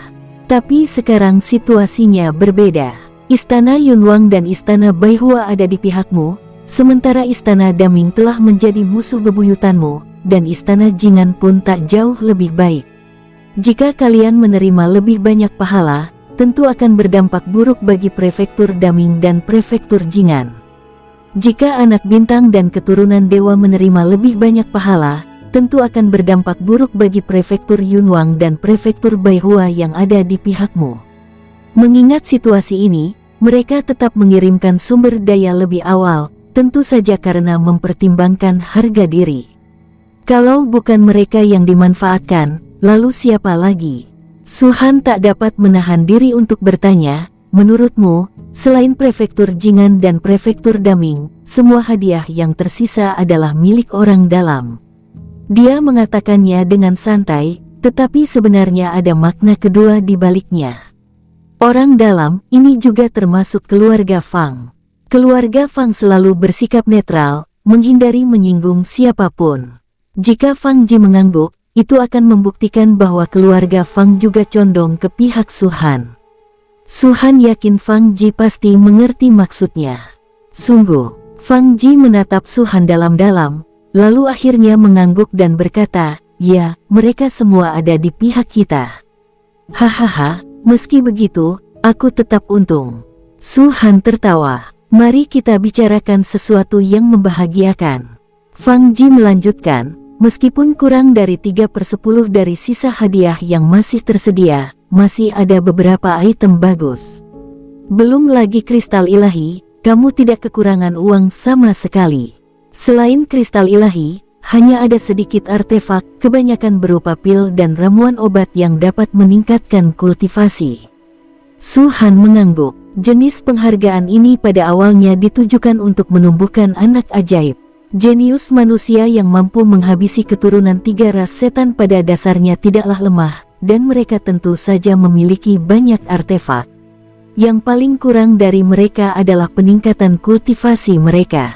Tapi sekarang situasinya berbeda. Istana Yunwang dan Istana Baihua ada di pihakmu, sementara Istana Daming telah menjadi musuh bebuyutanmu, dan Istana Jingan pun tak jauh lebih baik. Jika kalian menerima lebih banyak pahala, tentu akan berdampak buruk bagi prefektur Daming dan prefektur Jingan. Jika anak bintang dan keturunan dewa menerima lebih banyak pahala, tentu akan berdampak buruk bagi prefektur Yunwang dan prefektur Baihua yang ada di pihakmu. Mengingat situasi ini, mereka tetap mengirimkan sumber daya lebih awal, tentu saja karena mempertimbangkan harga diri. Kalau bukan mereka yang dimanfaatkan, lalu siapa lagi? Su Han tak dapat menahan diri untuk bertanya, menurutmu, selain prefektur Jing'an dan prefektur Daming, semua hadiah yang tersisa adalah milik orang dalam. Dia mengatakannya dengan santai, tetapi sebenarnya ada makna kedua di baliknya. Orang dalam ini juga termasuk keluarga Fang. Keluarga Fang selalu bersikap netral, menghindari menyinggung siapapun. Jika Fang Ji mengangguk, itu akan membuktikan bahwa keluarga Fang juga condong ke pihak Su Han. Su Han yakin Fang Ji pasti mengerti maksudnya. Sungguh, Fang Ji menatap Su Han dalam-dalam, lalu akhirnya mengangguk dan berkata, "Ya, mereka semua ada di pihak kita." "Hahaha, meski begitu, aku tetap untung." Su Han tertawa. "Mari kita bicarakan sesuatu yang membahagiakan." Fang Ji melanjutkan, "Meskipun kurang dari 3/10 dari sisa hadiah yang masih tersedia, masih ada beberapa item bagus. Belum lagi kristal ilahi, kamu tidak kekurangan uang sama sekali. Selain kristal ilahi, hanya ada sedikit artefak, kebanyakan berupa pil dan ramuan obat yang dapat meningkatkan kultivasi." Su Han mengangguk. Jenis penghargaan ini pada awalnya ditujukan untuk menumbuhkan anak ajaib. Jenius manusia yang mampu menghabisi keturunan 3 ras setan pada dasarnya tidaklah lemah, dan mereka tentu saja memiliki banyak artefak. Yang paling kurang dari mereka adalah peningkatan kultivasi mereka.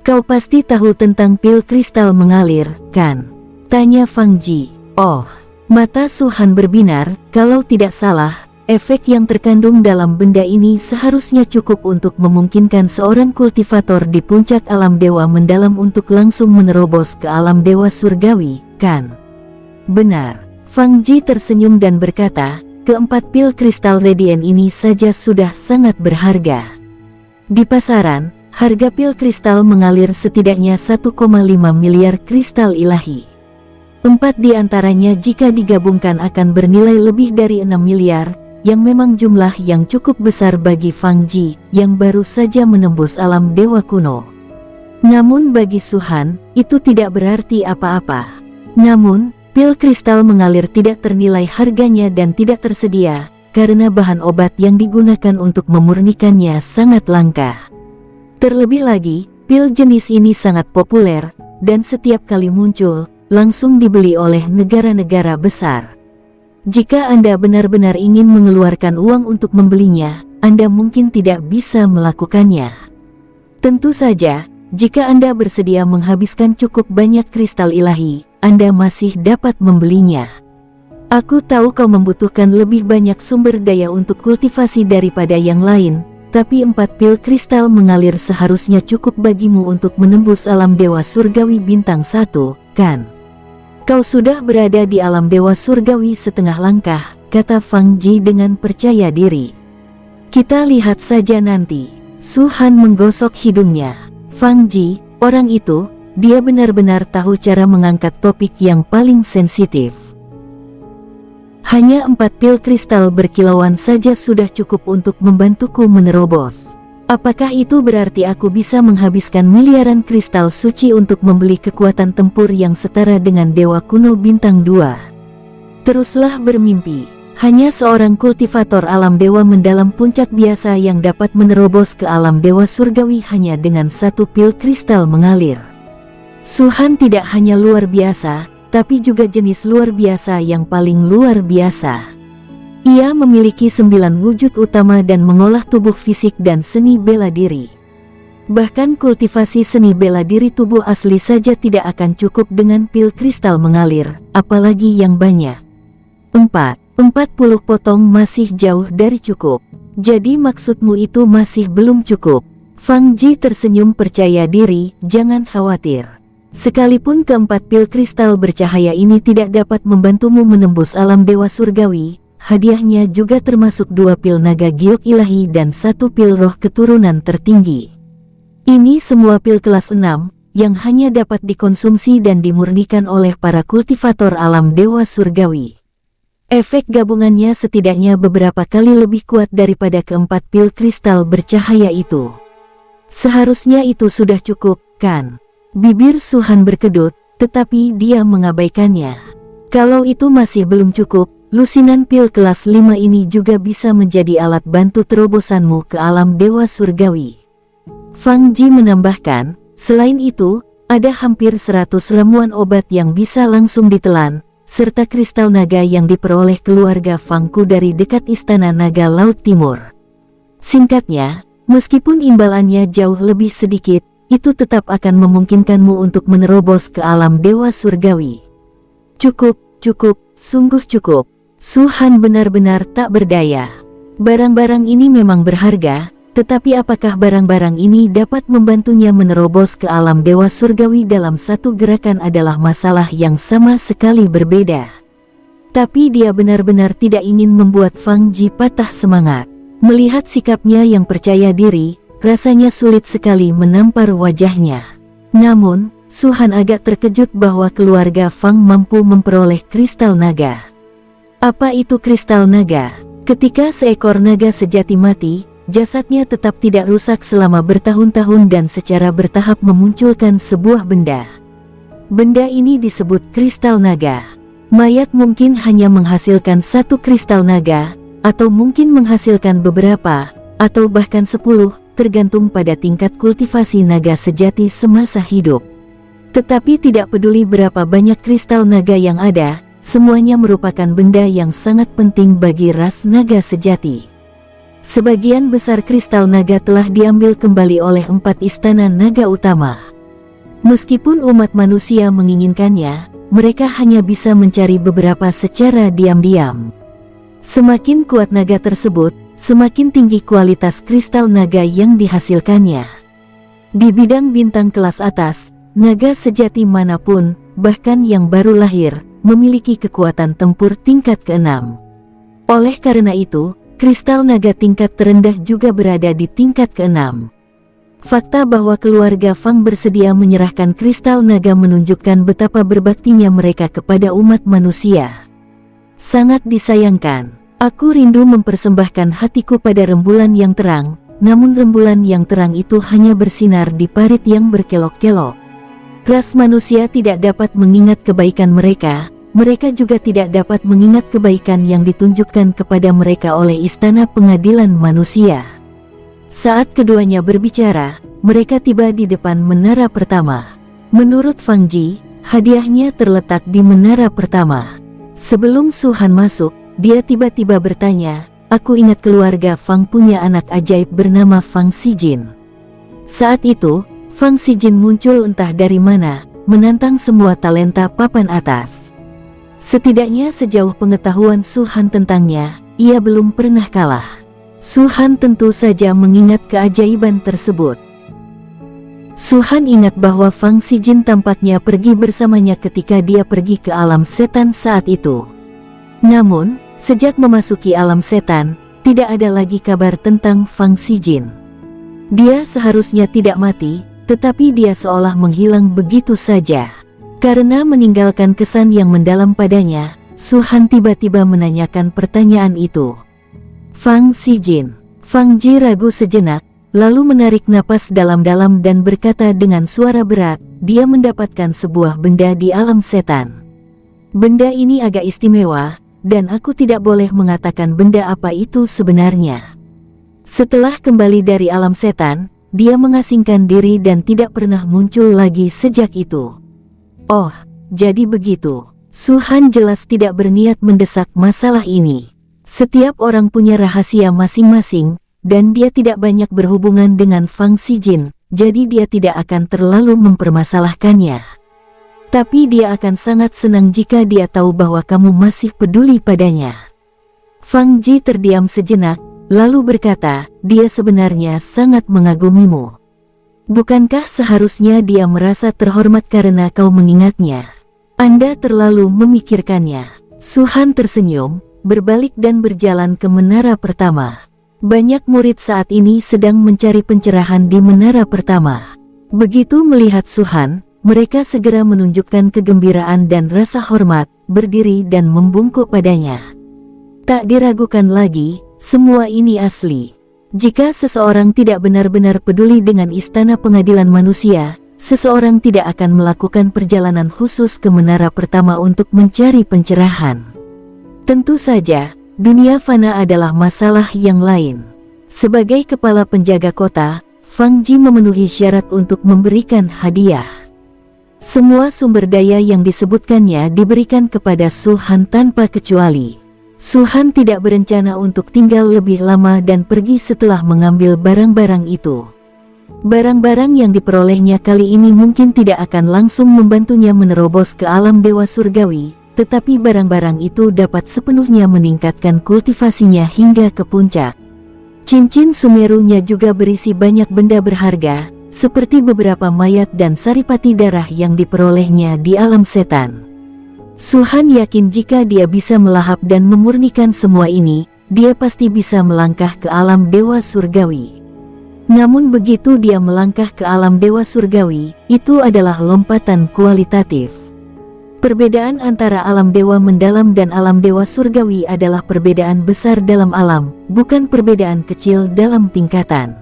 "Kau pasti tahu tentang pil kristal mengalir, kan?" tanya Fang Ji. Oh, mata Su Han berbinar. Kalau tidak salah, efek yang terkandung dalam benda ini seharusnya cukup untuk memungkinkan seorang kultivator di puncak alam dewa mendalam untuk langsung menerobos ke alam dewa surgawi, kan? "Benar." Fang Ji tersenyum dan berkata, "Keempat pil kristal radian ini saja sudah sangat berharga. Di pasaran, harga pil kristal mengalir setidaknya 1,5 miliar kristal ilahi. 4 di antaranya jika digabungkan akan bernilai lebih dari 6 miliar, yang memang jumlah yang cukup besar bagi Fang Ji, yang baru saja menembus alam dewa kuno. Namun bagi Su Han, itu tidak berarti apa-apa. Namun, pil kristal mengalir tidak ternilai harganya dan tidak tersedia, karena bahan obat yang digunakan untuk memurnikannya sangat langka. Terlebih lagi, pil jenis ini sangat populer, dan setiap kali muncul, langsung dibeli oleh negara-negara besar. Jika Anda benar-benar ingin mengeluarkan uang untuk membelinya, Anda mungkin tidak bisa melakukannya. Tentu saja, jika Anda bersedia menghabiskan cukup banyak kristal ilahi, Anda masih dapat membelinya. Aku tahu kau membutuhkan lebih banyak sumber daya untuk kultivasi daripada yang lain, tapi 4 pil kristal mengalir seharusnya cukup bagimu untuk menembus alam dewa surgawi bintang 1, kan? Kau sudah berada di alam dewa surgawi setengah langkah, kata Fang Ji dengan percaya diri. Kita lihat saja nanti. Su Han menggosok hidungnya. Fang Ji, orang itu, dia benar-benar tahu cara mengangkat topik yang paling sensitif. Hanya 4 pil kristal berkilauan saja sudah cukup untuk membantuku menerobos. Apakah itu berarti aku bisa menghabiskan miliaran kristal suci untuk membeli kekuatan tempur yang setara dengan Dewa Kuno Bintang 2? Teruslah bermimpi. Hanya seorang kultivator alam dewa mendalam puncak biasa yang dapat menerobos ke alam dewa surgawi hanya dengan 1 pil kristal mengalir. Su Han tidak hanya luar biasa, tapi juga jenis luar biasa yang paling luar biasa. Ia memiliki 9 wujud utama dan mengolah tubuh fisik dan seni bela diri. Bahkan kultivasi seni bela diri tubuh asli saja tidak akan cukup dengan pil kristal mengalir, apalagi yang banyak. 40 potong masih jauh dari cukup. Jadi maksudmu itu masih belum cukup? Fang Ji tersenyum percaya diri, jangan khawatir. Sekalipun keempat pil kristal bercahaya ini tidak dapat membantumu menembus alam dewa surgawi, hadiahnya juga termasuk 2 pil naga giok ilahi dan 1 pil roh keturunan tertinggi. Ini semua pil kelas 6, yang hanya dapat dikonsumsi dan dimurnikan oleh para kultivator alam dewa surgawi. Efek gabungannya setidaknya beberapa kali lebih kuat daripada keempat pil kristal bercahaya itu. Seharusnya itu sudah cukup, kan? Bibir Su Han berkedut, tetapi dia mengabaikannya. Kalau itu masih belum cukup, lusinan pil kelas 5 ini juga bisa menjadi alat bantu terobosanmu ke alam dewa surgawi. Fang Ji menambahkan, selain itu, ada hampir 100 ramuan obat yang bisa langsung ditelan, serta kristal naga yang diperoleh keluarga Fangku dari dekat Istana Naga Laut Timur. Singkatnya, meskipun imbalannya jauh lebih sedikit, itu tetap akan memungkinkanmu untuk menerobos ke alam dewa surgawi. Cukup, sungguh cukup. Su Han benar-benar tak berdaya. Barang-barang ini memang berharga, tetapi apakah barang-barang ini dapat membantunya menerobos ke alam dewa surgawi dalam satu gerakan adalah masalah yang sama sekali berbeda. Tapi dia benar-benar tidak ingin membuat Fang Ji patah semangat. Melihat sikapnya yang percaya diri, rasanya sulit sekali menampar wajahnya. Namun, Su Han agak terkejut bahwa keluarga Fang mampu memperoleh kristal naga. Apa itu kristal naga? Ketika seekor naga sejati mati, jasadnya tetap tidak rusak selama bertahun-tahun dan secara bertahap memunculkan sebuah benda. Benda ini disebut kristal naga. Mayat mungkin hanya menghasilkan satu kristal naga, atau mungkin menghasilkan beberapa, atau bahkan 10, tergantung pada tingkat kultivasi naga sejati semasa hidup. Tetapi tidak peduli berapa banyak kristal naga yang ada, semuanya merupakan benda yang sangat penting bagi ras naga sejati. Sebagian besar kristal naga telah diambil kembali oleh 4 istana naga utama. Meskipun umat manusia menginginkannya, mereka hanya bisa mencari beberapa secara diam-diam. Semakin kuat naga tersebut, semakin tinggi kualitas kristal naga yang dihasilkannya. Di bidang bintang kelas atas, naga sejati manapun, bahkan yang baru lahir, memiliki kekuatan tempur tingkat ke-6. Oleh karena itu, kristal naga tingkat terendah juga berada di tingkat ke-6. Fakta bahwa keluarga Fang bersedia menyerahkan kristal naga menunjukkan betapa berbaktinya mereka kepada umat manusia. Sangat disayangkan, aku rindu mempersembahkan hatiku pada rembulan yang terang, namun rembulan yang terang itu hanya bersinar di parit yang berkelok-kelok. Ras manusia tidak dapat mengingat kebaikan mereka. Mereka juga tidak dapat mengingat kebaikan yang ditunjukkan kepada mereka oleh Istana Pengadilan Manusia. Saat keduanya berbicara, mereka tiba di depan menara pertama. Menurut Fang Ji, hadiahnya terletak di menara pertama. Sebelum Su Han masuk, dia tiba-tiba bertanya, "Aku ingat keluarga Fang punya anak ajaib bernama Fang Xijin." Saat itu, Fang Xijin muncul entah dari mana, menantang semua talenta papan atas. Setidaknya sejauh pengetahuan Su Han tentangnya, ia belum pernah kalah. Su Han tentu saja mengingat keajaiban tersebut. Su Han ingat bahwa Fang Xijin tampaknya pergi bersamanya ketika dia pergi ke alam setan saat itu. Namun, sejak memasuki alam setan, tidak ada lagi kabar tentang Fang Xijin. Dia seharusnya tidak mati, tetapi dia seolah menghilang begitu saja. Karena meninggalkan kesan yang mendalam padanya, Su Han tiba-tiba menanyakan pertanyaan itu. Fang Xijin. Fang Ji ragu sejenak, lalu menarik napas dalam-dalam dan berkata dengan suara berat, dia mendapatkan sebuah benda di alam setan. Benda ini agak istimewa, dan aku tidak boleh mengatakan benda apa itu sebenarnya. Setelah kembali dari alam setan, dia mengasingkan diri dan tidak pernah muncul lagi sejak itu. Oh, jadi begitu. Su Han jelas tidak berniat mendesak masalah ini. Setiap orang punya rahasia masing-masing, dan dia tidak banyak berhubungan dengan Fang Xijin, jadi dia tidak akan terlalu mempermasalahkannya. Tapi dia akan sangat senang jika dia tahu bahwa kamu masih peduli padanya. Fang Ji terdiam sejenak, lalu berkata, dia sebenarnya sangat mengagumimu. Bukankah seharusnya dia merasa terhormat karena kau mengingatnya? Anda terlalu memikirkannya. Su Han tersenyum, berbalik dan berjalan ke menara pertama. Banyak murid saat ini sedang mencari pencerahan di menara pertama. Begitu melihat Su Han, mereka segera menunjukkan kegembiraan dan rasa hormat, berdiri dan membungkuk padanya. Tak diragukan lagi, semua ini asli. Jika seseorang tidak benar-benar peduli dengan istana pengadilan manusia, seseorang tidak akan melakukan perjalanan khusus ke menara pertama untuk mencari pencerahan. Tentu saja, dunia fana adalah masalah yang lain. Sebagai kepala penjaga kota, Fang Ji memenuhi syarat untuk memberikan hadiah. Semua sumber daya yang disebutkannya diberikan kepada Su Han tanpa kecuali. Su Han tidak berencana untuk tinggal lebih lama dan pergi setelah mengambil barang-barang itu. Barang-barang yang diperolehnya kali ini mungkin tidak akan langsung membantunya menerobos ke alam dewa surgawi, tetapi barang-barang itu dapat sepenuhnya meningkatkan kultivasinya hingga ke puncak. Cincin Sumerunya juga berisi banyak benda berharga, seperti beberapa mayat dan saripati darah yang diperolehnya di alam setan. Su Han yakin jika dia bisa melahap dan memurnikan semua ini, dia pasti bisa melangkah ke alam dewa surgawi. Namun begitu dia melangkah ke alam dewa surgawi, itu adalah lompatan kualitatif. Perbedaan antara alam dewa mendalam dan alam dewa surgawi adalah perbedaan besar dalam alam, bukan perbedaan kecil dalam tingkatan.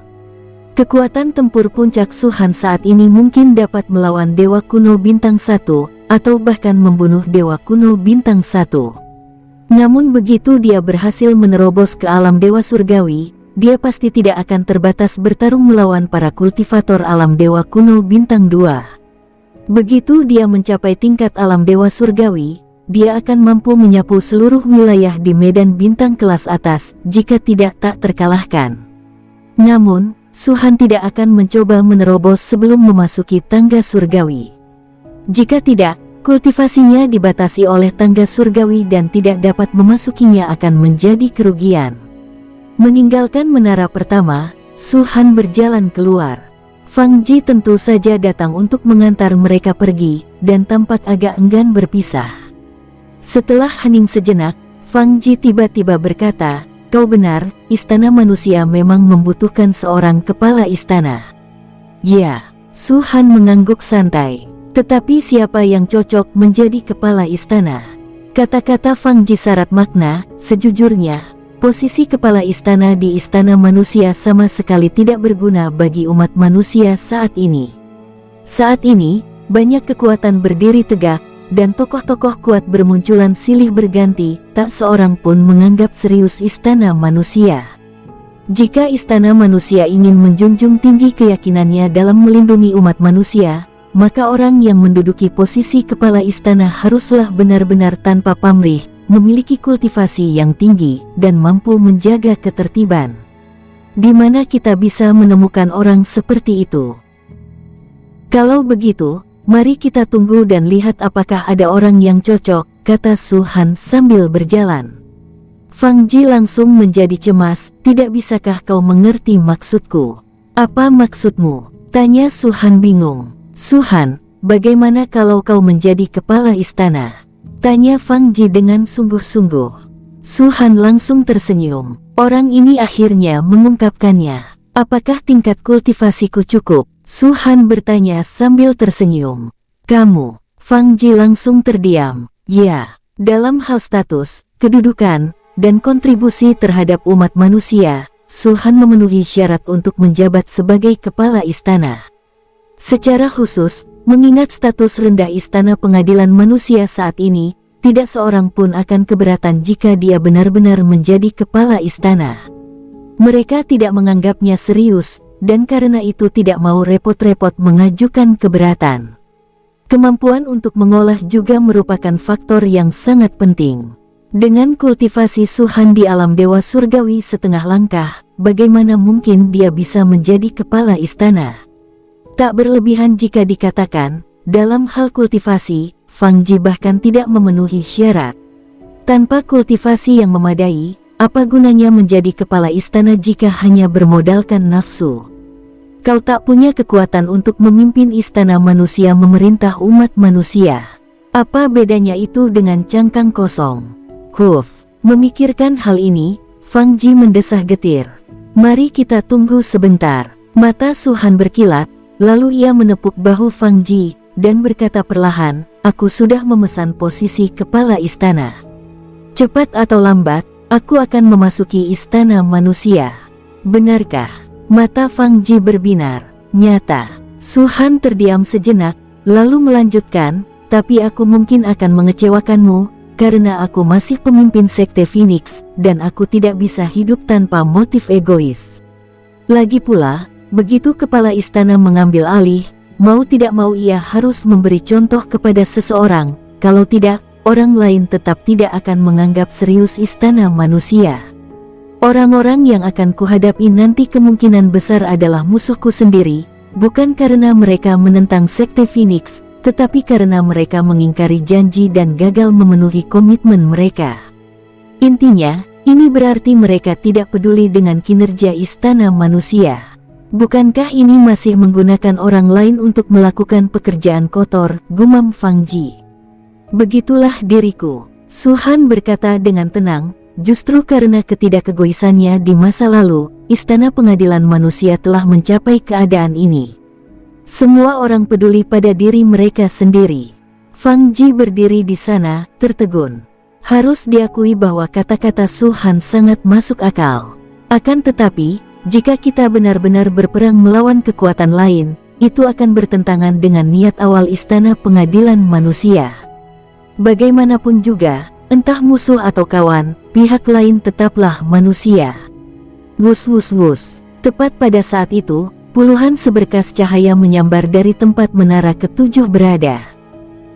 Kekuatan tempur puncak Su Han saat ini mungkin dapat melawan Dewa Kuno Bintang 1, atau bahkan membunuh Dewa Kuno Bintang 1. Namun begitu dia berhasil menerobos ke alam Dewa Surgawi, dia pasti tidak akan terbatas bertarung melawan para kultivator alam Dewa Kuno Bintang 2. Begitu dia mencapai tingkat alam Dewa Surgawi, dia akan mampu menyapu seluruh wilayah di medan bintang kelas atas, jika tidak tak terkalahkan. Namun, Su Han tidak akan mencoba menerobos sebelum memasuki tangga surgawi. Jika tidak, kultivasinya dibatasi oleh tangga surgawi dan tidak dapat memasukinya akan menjadi kerugian. Meninggalkan menara pertama, Su Han berjalan keluar. Fang Ji tentu saja datang untuk mengantar mereka pergi, dan tampak agak enggan berpisah. Setelah hening sejenak, Fang Ji tiba-tiba berkata, "Kau benar, istana manusia memang membutuhkan seorang kepala istana." Ya, Su Han mengangguk santai. Tetapi siapa yang cocok menjadi kepala istana? Kata-kata Fang Ji syarat makna. Sejujurnya, posisi kepala istana di istana manusia sama sekali tidak berguna bagi umat manusia saat ini. Saat ini, banyak kekuatan berdiri tegak, dan tokoh-tokoh kuat bermunculan silih berganti, tak seorang pun menganggap serius istana manusia. Jika istana manusia ingin menjunjung tinggi keyakinannya dalam melindungi umat manusia, maka orang yang menduduki posisi kepala istana haruslah benar-benar tanpa pamrih, memiliki kultivasi yang tinggi, dan mampu menjaga ketertiban. Di mana kita bisa menemukan orang seperti itu? Kalau begitu, mari kita tunggu dan lihat apakah ada orang yang cocok, kata Su Han sambil berjalan. Fang Ji langsung menjadi cemas. Tidak bisakah kau mengerti maksudku? Apa maksudmu? Tanya Su Han bingung. Su Han, bagaimana kalau kau menjadi kepala istana? Tanya Fang Ji dengan sungguh-sungguh. Su Han langsung tersenyum. Orang ini akhirnya mengungkapkannya. Apakah tingkat kultivasiku cukup? Su Han bertanya sambil tersenyum. Kamu? Fang Ji langsung terdiam. Ya, dalam hal status, kedudukan, dan kontribusi terhadap umat manusia, Su Han memenuhi syarat untuk menjabat sebagai kepala istana. Secara khusus, mengingat status rendah istana pengadilan manusia saat ini, tidak seorang pun akan keberatan jika dia benar-benar menjadi kepala istana. Mereka tidak menganggapnya serius, dan karena itu tidak mau repot-repot mengajukan keberatan. Kemampuan untuk mengolah juga merupakan faktor yang sangat penting. Dengan kultivasi Su Han di alam dewa surgawi setengah langkah, bagaimana mungkin dia bisa menjadi kepala istana? Tak berlebihan jika dikatakan, dalam hal kultivasi, Fang Ji bahkan tidak memenuhi syarat. Tanpa kultivasi yang memadai, apa gunanya menjadi kepala istana jika hanya bermodalkan nafsu? Kau tak punya kekuatan untuk memimpin istana manusia memerintah umat manusia. Apa bedanya itu dengan cangkang kosong? Memikirkan hal ini, Fang Ji mendesah getir. Mari kita tunggu sebentar. Mata Su Han berkilat, lalu ia menepuk bahu Fang Ji, dan berkata perlahan, aku sudah memesan posisi kepala istana. Cepat atau lambat, aku akan memasuki istana manusia. Benarkah? Mata Fang Ji berbinar. Nyata. Su Han terdiam sejenak, lalu melanjutkan, tapi aku mungkin akan mengecewakanmu, karena aku masih pemimpin Sekte Phoenix, dan aku tidak bisa hidup tanpa motif egois. Lagi pula, begitu kepala istana mengambil alih, mau tidak mau ia harus memberi contoh kepada seseorang, kalau tidak, orang lain tetap tidak akan menganggap serius istana manusia. Orang-orang yang akan kuhadapi nanti kemungkinan besar adalah musuhku sendiri, bukan karena mereka menentang Sekte Phoenix, tetapi karena mereka mengingkari janji dan gagal memenuhi komitmen mereka. Intinya, ini berarti mereka tidak peduli dengan kinerja istana manusia. Bukankah ini masih menggunakan orang lain untuk melakukan pekerjaan kotor, gumam Fang Ji. Begitulah diriku, Su Han berkata dengan tenang. Justru karena ketidakkegoisannya di masa lalu, istana pengadilan manusia telah mencapai keadaan ini. Semua orang peduli pada diri mereka sendiri. Fang Ji berdiri di sana, tertegun. Harus diakui bahwa kata-kata Su Han sangat masuk akal. Akan tetapi, jika kita benar-benar berperang melawan kekuatan lain, itu akan bertentangan dengan niat awal istana pengadilan manusia. Bagaimanapun juga, entah musuh atau kawan, pihak lain tetaplah manusia. Wus wus wus. Tepat pada saat itu, puluhan seberkas cahaya menyambar dari tempat menara ketujuh berada.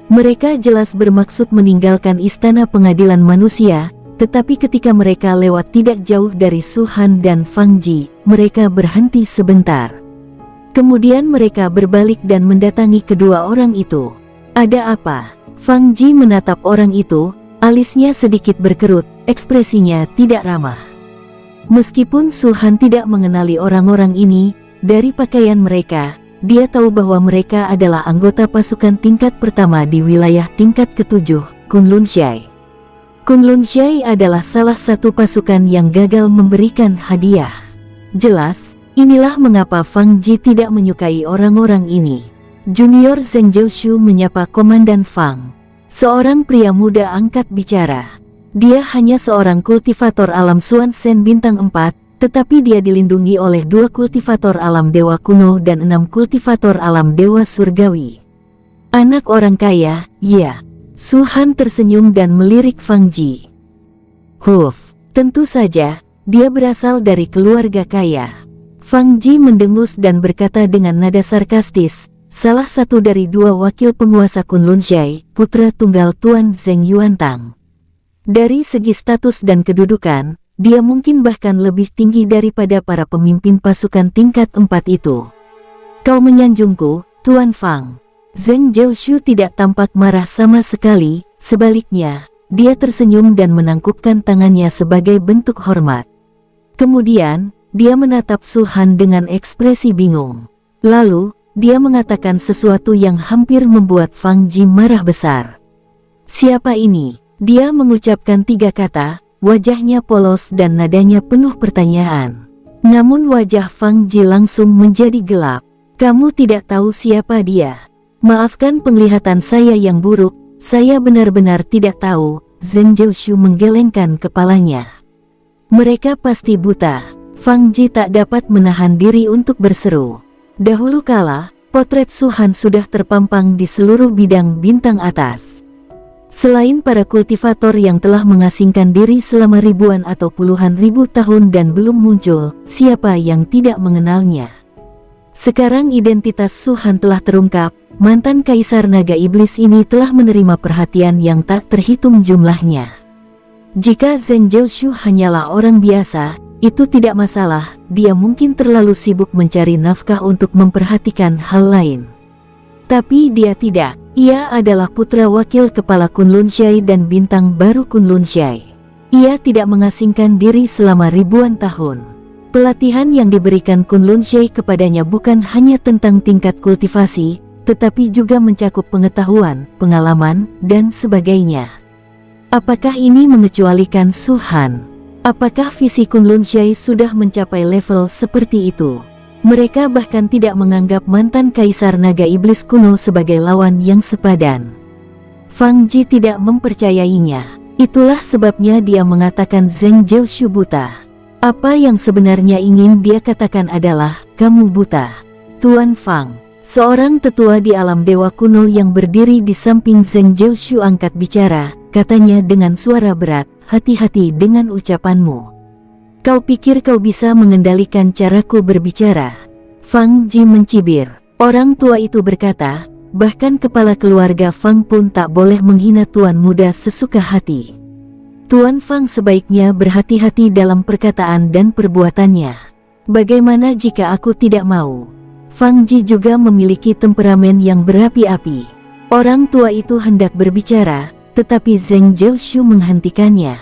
Mereka jelas bermaksud meninggalkan istana pengadilan manusia, tetapi ketika mereka lewat tidak jauh dari Su Han dan Fang Ji, mereka berhenti sebentar. Kemudian mereka berbalik dan mendatangi kedua orang itu. Ada apa? Fang Ji menatap orang itu. Alisnya sedikit berkerut, ekspresinya tidak ramah. Meskipun Su Han tidak mengenali orang-orang ini, dari pakaian mereka, dia tahu bahwa mereka adalah anggota pasukan tingkat pertama di wilayah tingkat ketujuh, Kunlun Shai. Kunlun Shai adalah salah satu pasukan yang gagal memberikan hadiah. Jelas, inilah mengapa Fang Ji tidak menyukai orang-orang ini. Junior Zheng Jiushu menyapa Komandan Fang. Seorang pria muda angkat bicara. Dia hanya seorang kultivator alam Suan Sen bintang 4, tetapi dia dilindungi oleh 2 kultivator alam dewa kuno dan 6 kultivator alam dewa surgawi. Anak orang kaya, ya. Su Han tersenyum dan melirik Fang Ji. Huf, tentu saja, dia berasal dari keluarga kaya. Fang Ji mendengus dan berkata dengan nada sarkastis, salah satu dari 2 wakil penguasa Kunlun Shai, putra tunggal Tuan Zheng Yuantang. Dari segi status dan kedudukan, dia mungkin bahkan lebih tinggi daripada para pemimpin pasukan tingkat 4 itu. Kau menyanjungku, Tuan Fang. Zheng Jiushu tidak tampak marah sama sekali, sebaliknya, dia tersenyum dan menangkupkan tangannya sebagai bentuk hormat. Kemudian, dia menatap Su Han dengan ekspresi bingung. Lalu, dia mengatakan sesuatu yang hampir membuat Fang Ji marah besar. Siapa ini? Dia mengucapkan 3 kata, wajahnya polos dan nadanya penuh pertanyaan. Namun wajah Fang Ji langsung menjadi gelap. Kamu tidak tahu siapa dia. Maafkan penglihatan saya yang buruk, saya benar-benar tidak tahu. Zheng Jiushu menggelengkan kepalanya. Mereka pasti buta. Fang Ji tak dapat menahan diri untuk berseru. Dahulu kala, potret Su Han sudah terpampang di seluruh bidang bintang atas. Selain para kultivator yang telah mengasingkan diri selama ribuan atau puluhan ribu tahun dan belum muncul, siapa yang tidak mengenalnya? Sekarang identitas Su Han telah terungkap, mantan Kaisar Naga Iblis ini telah menerima perhatian yang tak terhitung jumlahnya. Jika Zheng Jiushu hanyalah orang biasa, itu tidak masalah, dia mungkin terlalu sibuk mencari nafkah untuk memperhatikan hal lain. Tapi dia tidak, ia adalah putra wakil kepala Kunlun Shai dan bintang baru Kunlun Shai. Ia tidak mengasingkan diri selama ribuan tahun. Pelatihan yang diberikan Kunlun Shai kepadanya bukan hanya tentang tingkat kultivasi, tetapi juga mencakup pengetahuan, pengalaman, dan sebagainya. Apakah ini mengecualikan Su Han? Apakah visi Kunlun Shai sudah mencapai level seperti itu? Mereka bahkan tidak menganggap mantan Kaisar Naga Iblis kuno sebagai lawan yang sepadan. Fang Ji tidak mempercayainya. Itulah sebabnya dia mengatakan Zheng Jiushu buta. Apa yang sebenarnya ingin dia katakan adalah, kamu buta. Tuan Fang, seorang tetua di alam dewa kuno yang berdiri di samping Zheng Jiushu angkat bicara, katanya dengan suara berat, hati-hati dengan ucapanmu. Kau pikir kau bisa mengendalikan caraku berbicara? Fang Ji mencibir. Orang tua itu berkata, bahkan kepala keluarga Fang pun tak boleh menghina tuan muda sesuka hati. Tuan Fang sebaiknya berhati-hati dalam perkataan dan perbuatannya. Bagaimana jika aku tidak mau? Fang Ji juga memiliki temperamen yang berapi-api. Orang tua itu hendak berbicara, tetapi Zheng Jiushu menghentikannya.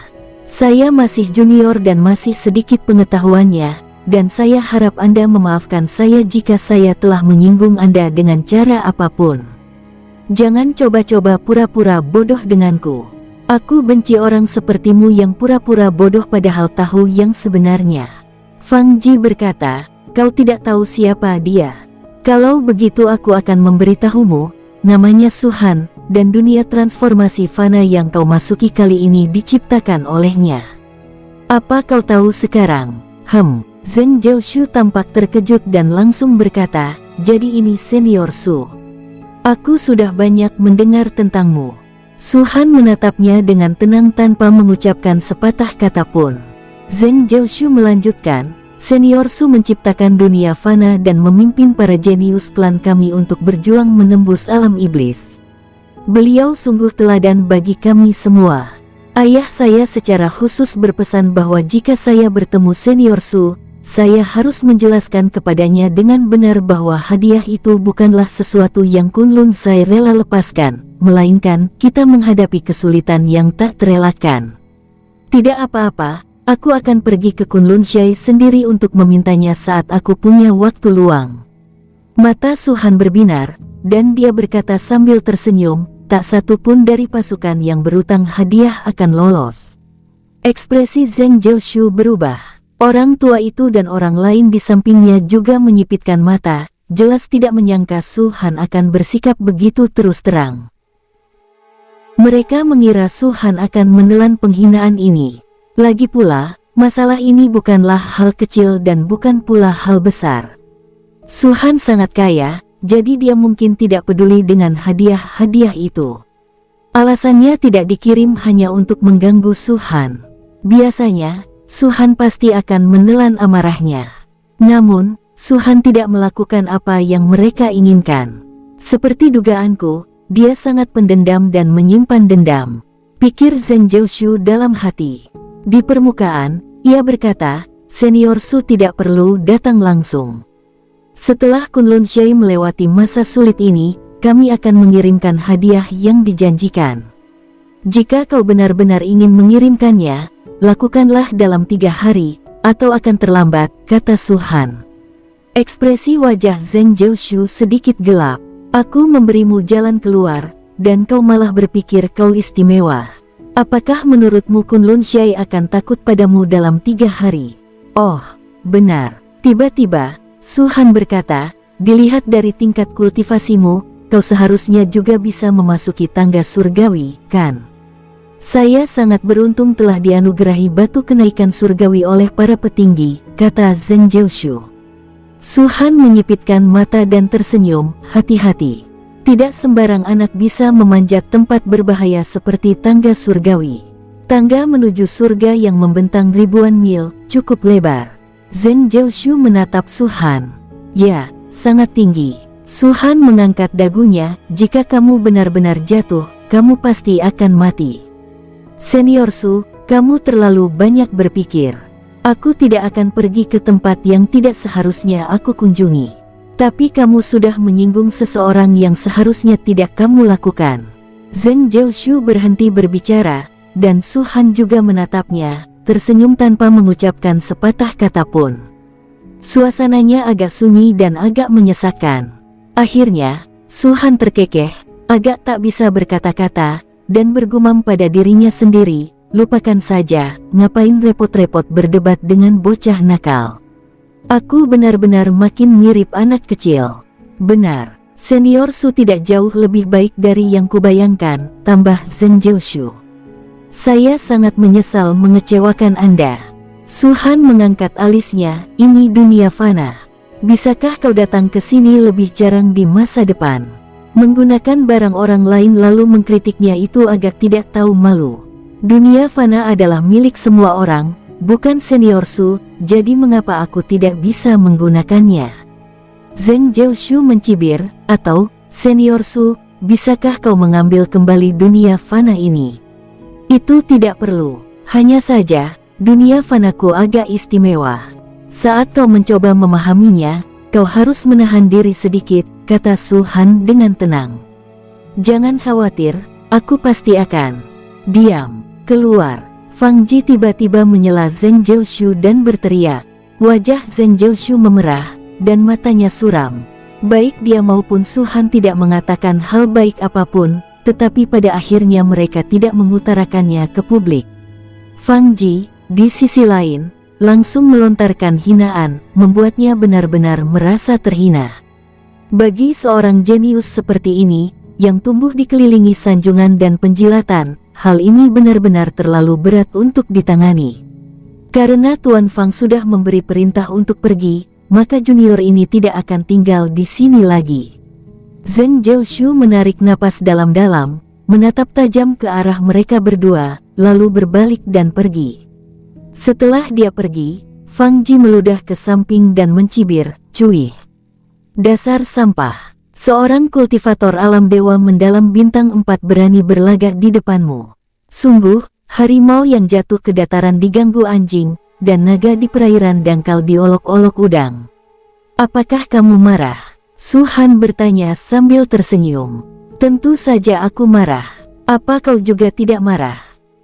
Saya masih junior dan masih sedikit pengetahuannya, dan saya harap Anda memaafkan saya jika saya telah menyinggung Anda dengan cara apapun. Jangan coba-coba pura-pura bodoh denganku. Aku benci orang sepertimu yang pura-pura bodoh padahal tahu yang sebenarnya. Fang Ji berkata, kau tidak tahu siapa dia. Kalau begitu aku akan memberitahumu, namanya Suhan, dan dunia transformasi fana yang kau masuki kali ini diciptakan olehnya. Apa kau tahu sekarang? Zheng Jiushu tampak terkejut dan langsung berkata, jadi ini Senior Su. Aku sudah banyak mendengar tentangmu. Suhan menatapnya dengan tenang tanpa mengucapkan sepatah kata pun. Zheng Jiushu melanjutkan, Senior Su menciptakan dunia fana dan memimpin para jenius klan kami untuk berjuang menembus alam iblis. Beliau sungguh teladan bagi kami semua. Ayah saya secara khusus berpesan bahwa jika saya bertemu Senior Su, saya harus menjelaskan kepadanya dengan benar bahwa hadiah itu bukanlah sesuatu yang Kunlun Sai rela lepaskan, melainkan kita menghadapi kesulitan yang tak terelakkan. Tidak apa-apa, aku akan pergi ke Kunlun Sai sendiri untuk memintanya saat aku punya waktu luang. Mata Suhan berbinar, dan dia berkata sambil tersenyum, tak satu pun dari pasukan yang berutang hadiah akan lolos. Ekspresi Zheng Jiushu berubah. Orang tua itu dan orang lain di sampingnya juga menyipitkan mata, jelas tidak menyangka Suhan akan bersikap begitu terus terang. Mereka mengira Suhan akan menelan penghinaan ini. Lagi pula, masalah ini bukanlah hal kecil dan bukan pula hal besar. Suhan sangat kaya, jadi dia mungkin tidak peduli dengan hadiah-hadiah itu. Alasannya tidak dikirim hanya untuk mengganggu Suhan. Biasanya, Suhan pasti akan menelan amarahnya. Namun, Suhan tidak melakukan apa yang mereka inginkan. Seperti dugaanku, dia sangat pendendam dan menyimpan dendam, pikir Zheng Jiushu dalam hati. Di permukaan, ia berkata, Senior Su tidak perlu datang langsung. Setelah Kunlun Sai melewati masa sulit ini, kami akan mengirimkan hadiah yang dijanjikan. Jika kau benar-benar ingin mengirimkannya, lakukanlah dalam 3 hari, atau akan terlambat, kata Suhan. Ekspresi wajah Zheng Jiushu sedikit gelap. Aku memberimu jalan keluar, dan kau malah berpikir kau istimewa. Apakah menurutmu Kunlun Sai akan takut padamu dalam 3 hari? Oh, benar. Tiba-tiba, Suhan berkata, dilihat dari tingkat kultivasimu, kau seharusnya juga bisa memasuki tangga surgawi, kan? Saya sangat beruntung telah dianugerahi batu kenaikan surgawi oleh para petinggi, kata Zheng Jiushu. Suhan menyipitkan mata dan tersenyum, hati-hati. Tidak sembarang anak bisa memanjat tempat berbahaya seperti tangga surgawi. Tangga menuju surga yang membentang ribuan mil, cukup lebar. Zheng Jiushu menatap Suhan. Ya, sangat tinggi. Suhan mengangkat dagunya, jika kamu benar-benar jatuh, kamu pasti akan mati. Senior Su, kamu terlalu banyak berpikir. Aku tidak akan pergi ke tempat yang tidak seharusnya aku kunjungi. Tapi kamu sudah menyinggung seseorang yang seharusnya tidak kamu lakukan. Zheng Jiushu berhenti berbicara, dan Suhan juga menatapnya, tersenyum tanpa mengucapkan sepatah kata pun. Suasananya agak sunyi dan agak menyesakkan. Akhirnya, Suhan terkekeh, agak tak bisa berkata-kata, dan bergumam pada dirinya sendiri, lupakan saja, ngapain repot-repot berdebat dengan bocah nakal. Aku benar-benar makin mirip anak kecil. Benar, Senior Su tidak jauh lebih baik dari yang kubayangkan, tambah Zheng Jiushu. Saya sangat menyesal mengecewakan Anda. Su-han mengangkat alisnya, ini dunia fana. Bisakah kau datang ke sini lebih jarang di masa depan? Menggunakan barang orang lain lalu mengkritiknya itu agak tidak tahu malu. Dunia fana adalah milik semua orang, bukan senior Su, jadi mengapa aku tidak bisa menggunakannya? Zheng Jiaoshu mencibir, atau, senior Su, bisakah kau mengambil kembali dunia fana ini? Itu tidak perlu, hanya saja, dunia fanaku agak istimewa. Saat kau mencoba memahaminya, kau harus menahan diri sedikit, kata Su-han dengan tenang. Jangan khawatir, aku pasti akan. Diam, keluar. Fang Ji tiba-tiba menyela Zheng Jiaoshu dan berteriak. Wajah Zheng Jiaoshu memerah, dan matanya suram. Baik dia maupun Su-han tidak mengatakan hal baik apapun, tetapi pada akhirnya mereka tidak mengutarakannya ke publik. Fang Ji, di sisi lain, langsung melontarkan hinaan, membuatnya benar-benar merasa terhina. Bagi seorang jenius seperti ini, yang tumbuh dikelilingi sanjungan dan penjilatan, hal ini benar-benar terlalu berat untuk ditangani. Karena Tuan Fang sudah memberi perintah untuk pergi, maka junior ini tidak akan tinggal di sini lagi. Zheng Jiaoshu menarik napas dalam-dalam, menatap tajam ke arah mereka berdua, lalu berbalik dan pergi. Setelah dia pergi, Fang Ji meludah ke samping dan mencibir, "Cuih. Dasar sampah. Seorang kultivator alam dewa mendalam bintang 4 berani berlagak di depanmu. Sungguh, harimau yang jatuh ke dataran diganggu anjing, dan naga di perairan dangkal diolok-olok udang. Apakah kamu marah?" Su-han bertanya sambil tersenyum. "Tentu saja aku marah. Apa kau juga tidak marah?"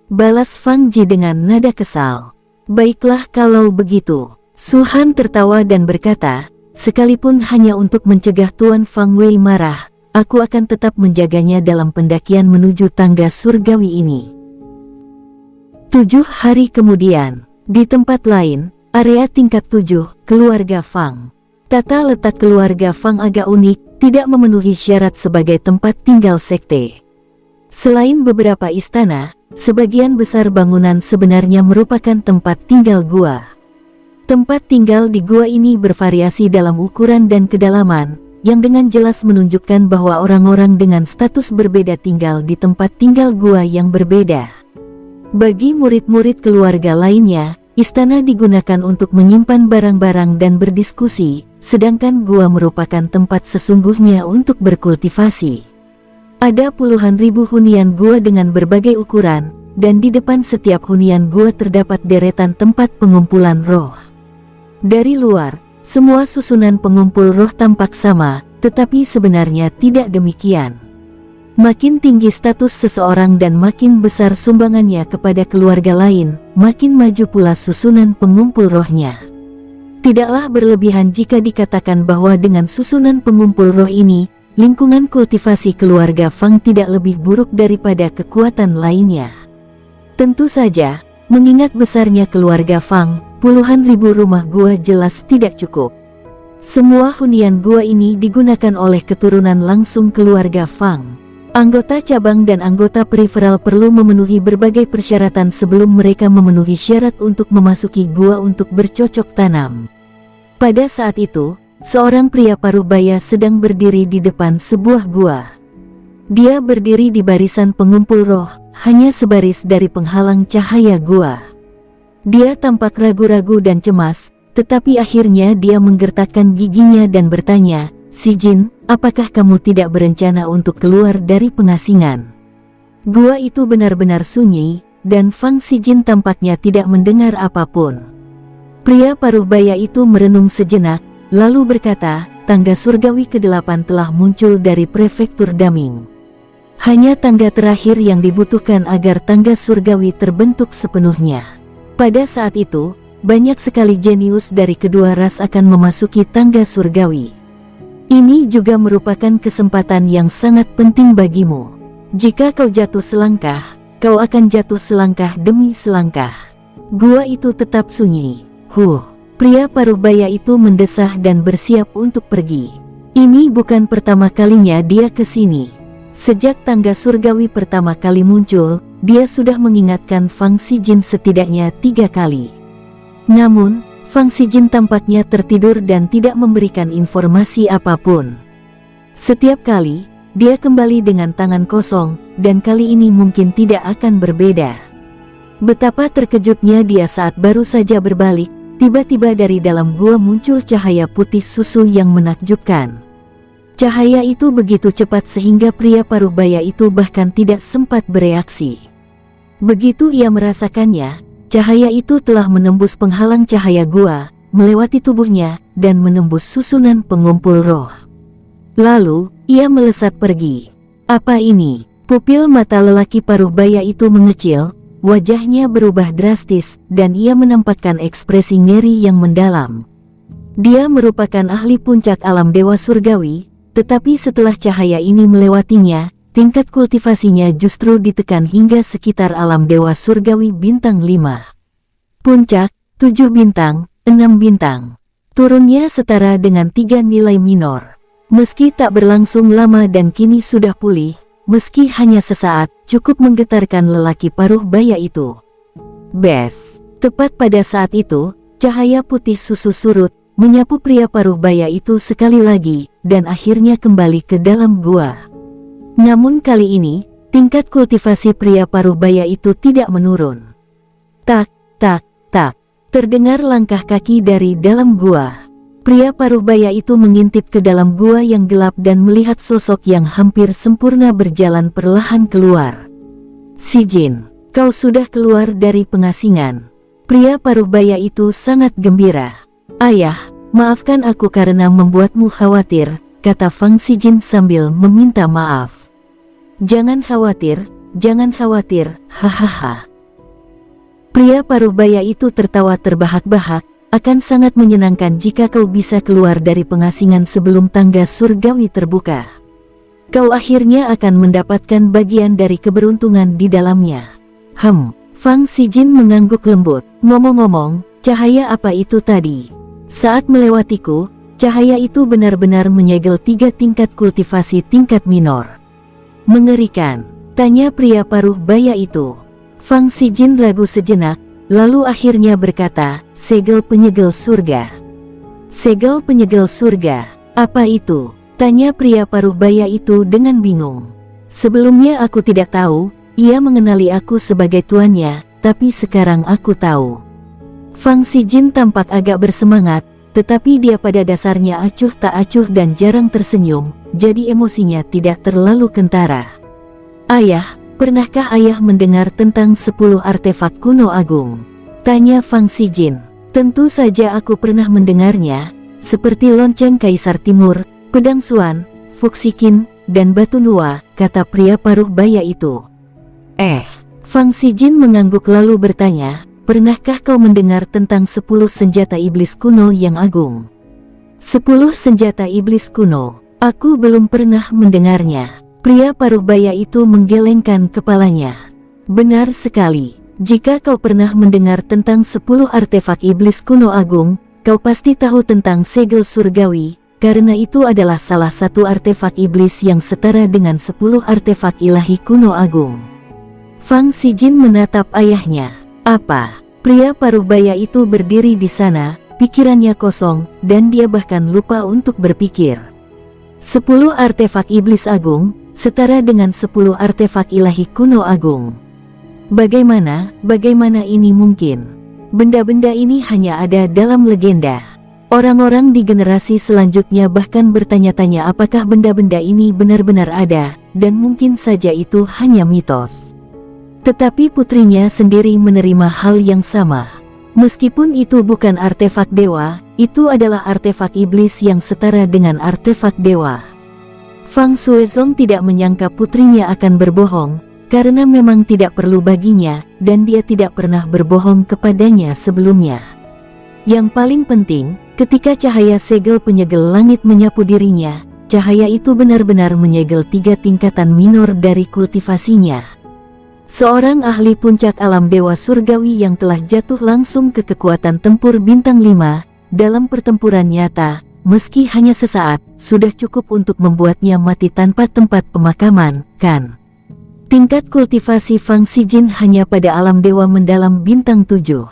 balas Fang Ji dengan nada kesal. "Baiklah kalau begitu." Su-han tertawa dan berkata, "Sekalipun hanya untuk mencegah Tuan Fang Wei marah, aku akan tetap menjaganya dalam pendakian menuju tangga surgawi ini." 7 hari kemudian, di tempat lain, area tingkat 7, keluarga Fang. Tata letak keluarga Fang agak unik, tidak memenuhi syarat sebagai tempat tinggal sekte. Selain beberapa istana, sebagian besar bangunan sebenarnya merupakan tempat tinggal gua. Tempat tinggal di gua ini bervariasi dalam ukuran dan kedalaman, yang dengan jelas menunjukkan bahwa orang-orang dengan status berbeda tinggal di tempat tinggal gua yang berbeda. Bagi murid-murid keluarga lainnya, istana digunakan untuk menyimpan barang-barang dan berdiskusi, sedangkan gua merupakan tempat sesungguhnya untuk berkultivasi. Ada puluhan ribu hunian gua dengan berbagai ukuran, dan di depan setiap hunian gua terdapat deretan tempat pengumpulan roh. Dari luar, semua susunan pengumpul roh tampak sama, tetapi sebenarnya tidak demikian. Makin tinggi status seseorang dan makin besar sumbangannya kepada keluarga lain, makin maju pula susunan pengumpul rohnya. Tidaklah berlebihan jika dikatakan bahwa dengan susunan pengumpul roh ini, lingkungan kultivasi keluarga Fang tidak lebih buruk daripada kekuatan lainnya. Tentu saja, mengingat besarnya keluarga Fang, puluhan ribu rumah gua jelas tidak cukup. Semua hunian gua ini digunakan oleh keturunan langsung keluarga Fang. Anggota cabang dan anggota periferal perlu memenuhi berbagai persyaratan sebelum mereka memenuhi syarat untuk memasuki gua untuk bercocok tanam. Pada saat itu, seorang pria paruh baya sedang berdiri di depan sebuah gua. Dia berdiri di barisan pengumpul roh, hanya sebaris dari penghalang cahaya gua. Dia tampak ragu-ragu dan cemas, tetapi akhirnya dia menggertakkan giginya dan bertanya, "Si Jin, apakah kamu tidak berencana untuk keluar dari pengasingan?" Gua itu benar-benar sunyi, dan Fang Si Jin tampaknya tidak mendengar apapun. Pria paruh baya itu merenung sejenak, lalu berkata, "Tangga surgawi ke-8 telah muncul dari prefektur Daming. Hanya tangga terakhir yang dibutuhkan agar tangga surgawi terbentuk sepenuhnya." Pada saat itu, banyak sekali jenius dari kedua ras akan memasuki tangga surgawi. Ini juga merupakan kesempatan yang sangat penting bagimu. Jika kau jatuh selangkah, kau akan jatuh selangkah demi selangkah. Gua itu tetap sunyi. Pria paruh baya itu mendesah dan bersiap untuk pergi. Ini bukan pertama kalinya dia ke sini. Sejak tangga surgawi pertama kali muncul, dia sudah mengingatkan Fang Xijin setidaknya 3 kali. Namun, Fang Xijin tampaknya tertidur dan tidak memberikan informasi apapun. Setiap kali, dia kembali dengan tangan kosong, dan kali ini mungkin tidak akan berbeda. Betapa terkejutnya dia saat baru saja berbalik, tiba-tiba dari dalam gua muncul cahaya putih susu yang menakjubkan. Cahaya itu begitu cepat sehingga pria paruh baya itu bahkan tidak sempat bereaksi. Begitu ia merasakannya, cahaya itu telah menembus penghalang cahaya gua, melewati tubuhnya, dan menembus susunan pengumpul roh. Lalu, ia melesat pergi. Apa ini? Pupil mata lelaki paruh baya itu mengecil, wajahnya berubah drastis, dan ia menampakkan ekspresi ngeri yang mendalam. Dia merupakan ahli puncak alam dewa surgawi, tetapi setelah cahaya ini melewatinya, tingkat kultivasinya justru ditekan hingga sekitar alam dewa surgawi bintang 5. Puncak, 7 bintang, 6 bintang. Turunnya setara dengan 3 nilai minor. Meski tak berlangsung lama dan kini sudah pulih, meski hanya sesaat, cukup menggetarkan lelaki paruh baya itu. Bes, tepat pada saat itu, cahaya putih susu surut, menyapu pria paruh baya itu sekali lagi, dan akhirnya kembali ke dalam gua. Namun kali ini, tingkat kultivasi pria paruh baya itu tidak menurun. Tak, tak, tak, terdengar langkah kaki dari dalam gua. Pria paruh baya itu mengintip ke dalam gua yang gelap dan melihat sosok yang hampir sempurna berjalan perlahan keluar. Xijin, kau sudah keluar dari pengasingan. Pria paruh baya itu sangat gembira. Ayah, maafkan aku karena membuatmu khawatir, kata Fang Xijin sambil meminta maaf. Jangan khawatir, hahaha. Pria paruh baya itu tertawa terbahak-bahak, akan sangat menyenangkan jika kau bisa keluar dari pengasingan sebelum tangga surgawi terbuka. Kau akhirnya akan mendapatkan bagian dari keberuntungan di dalamnya. Fang Xijin mengangguk lembut. Ngomong-ngomong, cahaya apa itu tadi? Saat melewatiku, cahaya itu benar-benar menyegel 3 tingkat kultivasi tingkat minor. Mengerikan, tanya pria paruh baya itu. Fang Xijin ragu sejenak, lalu akhirnya berkata, segel penyegel surga. Segel penyegel surga, apa itu? Tanya pria paruh baya itu dengan bingung. Sebelumnya aku tidak tahu, ia mengenali aku sebagai tuannya, tapi sekarang aku tahu. Fang Xijin tampak agak bersemangat, tetapi dia pada dasarnya acuh tak acuh dan jarang tersenyum, jadi emosinya tidak terlalu kentara. Ayah, pernahkah ayah mendengar tentang 10 artefak kuno agung? Tanya Fang Xijin. Tentu saja aku pernah mendengarnya, seperti lonceng Kaisar Timur, pedang Suan, Fuxikin, dan batu Nua, kata pria paruh baya itu. Fang Xijin mengangguk lalu bertanya, pernahkah kau mendengar tentang 10 senjata iblis kuno yang agung? 10 senjata iblis kuno, aku belum pernah mendengarnya. Pria paruh baya itu menggelengkan kepalanya. Benar sekali, jika kau pernah mendengar tentang 10 artefak iblis kuno agung, kau pasti tahu tentang segel surgawi, karena itu adalah salah satu artefak iblis yang setara dengan 10 artefak ilahi kuno agung. Fang Xijin menatap ayahnya. Apa? Pria paruh baya itu berdiri di sana, pikirannya kosong, dan dia bahkan lupa untuk berpikir. 10 artefak iblis agung, setara dengan 10 artefak ilahi kuno agung. Bagaimana ini mungkin? Benda-benda ini hanya ada dalam legenda. Orang-orang di generasi selanjutnya bahkan bertanya-tanya apakah benda-benda ini benar-benar ada, dan mungkin saja itu hanya mitos. Tetapi putrinya sendiri menerima hal yang sama. Meskipun itu bukan artefak dewa, itu adalah artefak iblis yang setara dengan artefak dewa. Fang Xuezong tidak menyangka putrinya akan berbohong, karena memang tidak perlu baginya, dan dia tidak pernah berbohong kepadanya sebelumnya. Yang paling penting, ketika cahaya segel penyegel langit menyapu dirinya, cahaya itu benar-benar menyegel 3 tingkatan minor dari kultivasinya. Seorang ahli puncak alam dewa surgawi yang telah jatuh langsung ke kekuatan tempur bintang 5, dalam pertempuran nyata, meski hanya sesaat, sudah cukup untuk membuatnya mati tanpa tempat pemakaman, kan? Tingkat kultivasi Fang Xijin hanya pada alam dewa mendalam bintang 7.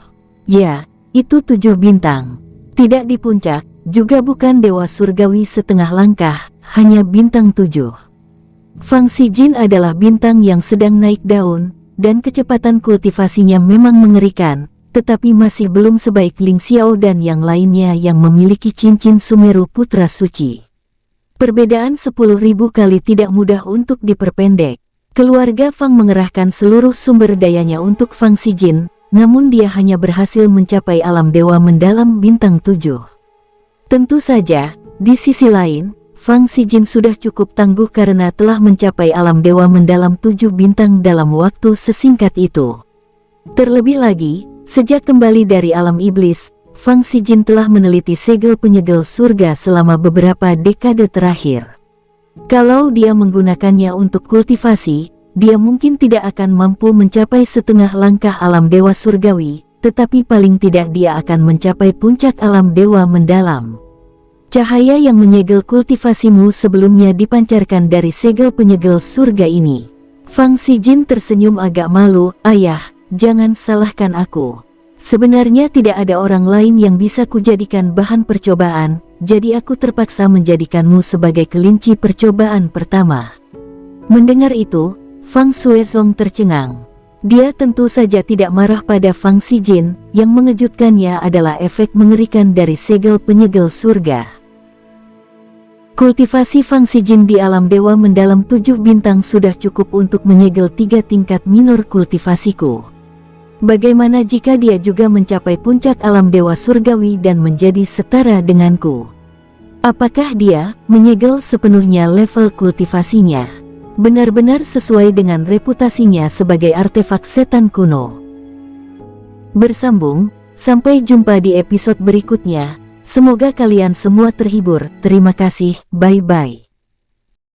Ya, itu 7 bintang. Tidak di puncak, juga bukan dewa surgawi setengah langkah, hanya bintang 7. Fang Xijin adalah bintang yang sedang naik daun, dan kecepatan kultivasinya memang mengerikan, tetapi masih belum sebaik Ling Xiao dan yang lainnya yang memiliki cincin Sumeru Putra Suci. Perbedaan 10.000 kali tidak mudah untuk diperpendek. Keluarga Fang mengerahkan seluruh sumber dayanya untuk Fang Xijin, namun dia hanya berhasil mencapai alam dewa mendalam bintang 7. Tentu saja, di sisi lain, Fang Xijin sudah cukup tangguh karena telah mencapai alam dewa mendalam 7 bintang dalam waktu sesingkat itu. Terlebih lagi, sejak kembali dari alam iblis, Fang Xijin telah meneliti segel penyegel surga selama beberapa dekade terakhir. Kalau dia menggunakannya untuk kultivasi, dia mungkin tidak akan mampu mencapai setengah langkah alam dewa surgawi, tetapi paling tidak dia akan mencapai puncak alam dewa mendalam. Cahaya yang menyegel kultivasimu sebelumnya dipancarkan dari segel penyegel surga ini. Fang Xijin tersenyum agak malu, "Ayah, jangan salahkan aku. Sebenarnya tidak ada orang lain yang bisa kujadikan bahan percobaan, jadi aku terpaksa menjadikanmu sebagai kelinci percobaan pertama." Mendengar itu, Fang Xuezong tercengang. Dia tentu saja tidak marah pada Fang Xijin, yang mengejutkannya adalah efek mengerikan dari segel penyegel surga. Kultivasi Fang Xijin di alam dewa mendalam 7 bintang sudah cukup untuk menyegel 3 tingkat minor kultivasiku. Bagaimana jika dia juga mencapai puncak alam dewa surgawi dan menjadi setara denganku? Apakah dia menyegel sepenuhnya level kultivasinya? Benar-benar sesuai dengan reputasinya sebagai artefak setan kuno. Bersambung, sampai jumpa di episode berikutnya. Semoga kalian semua terhibur. Terima kasih, bye-bye.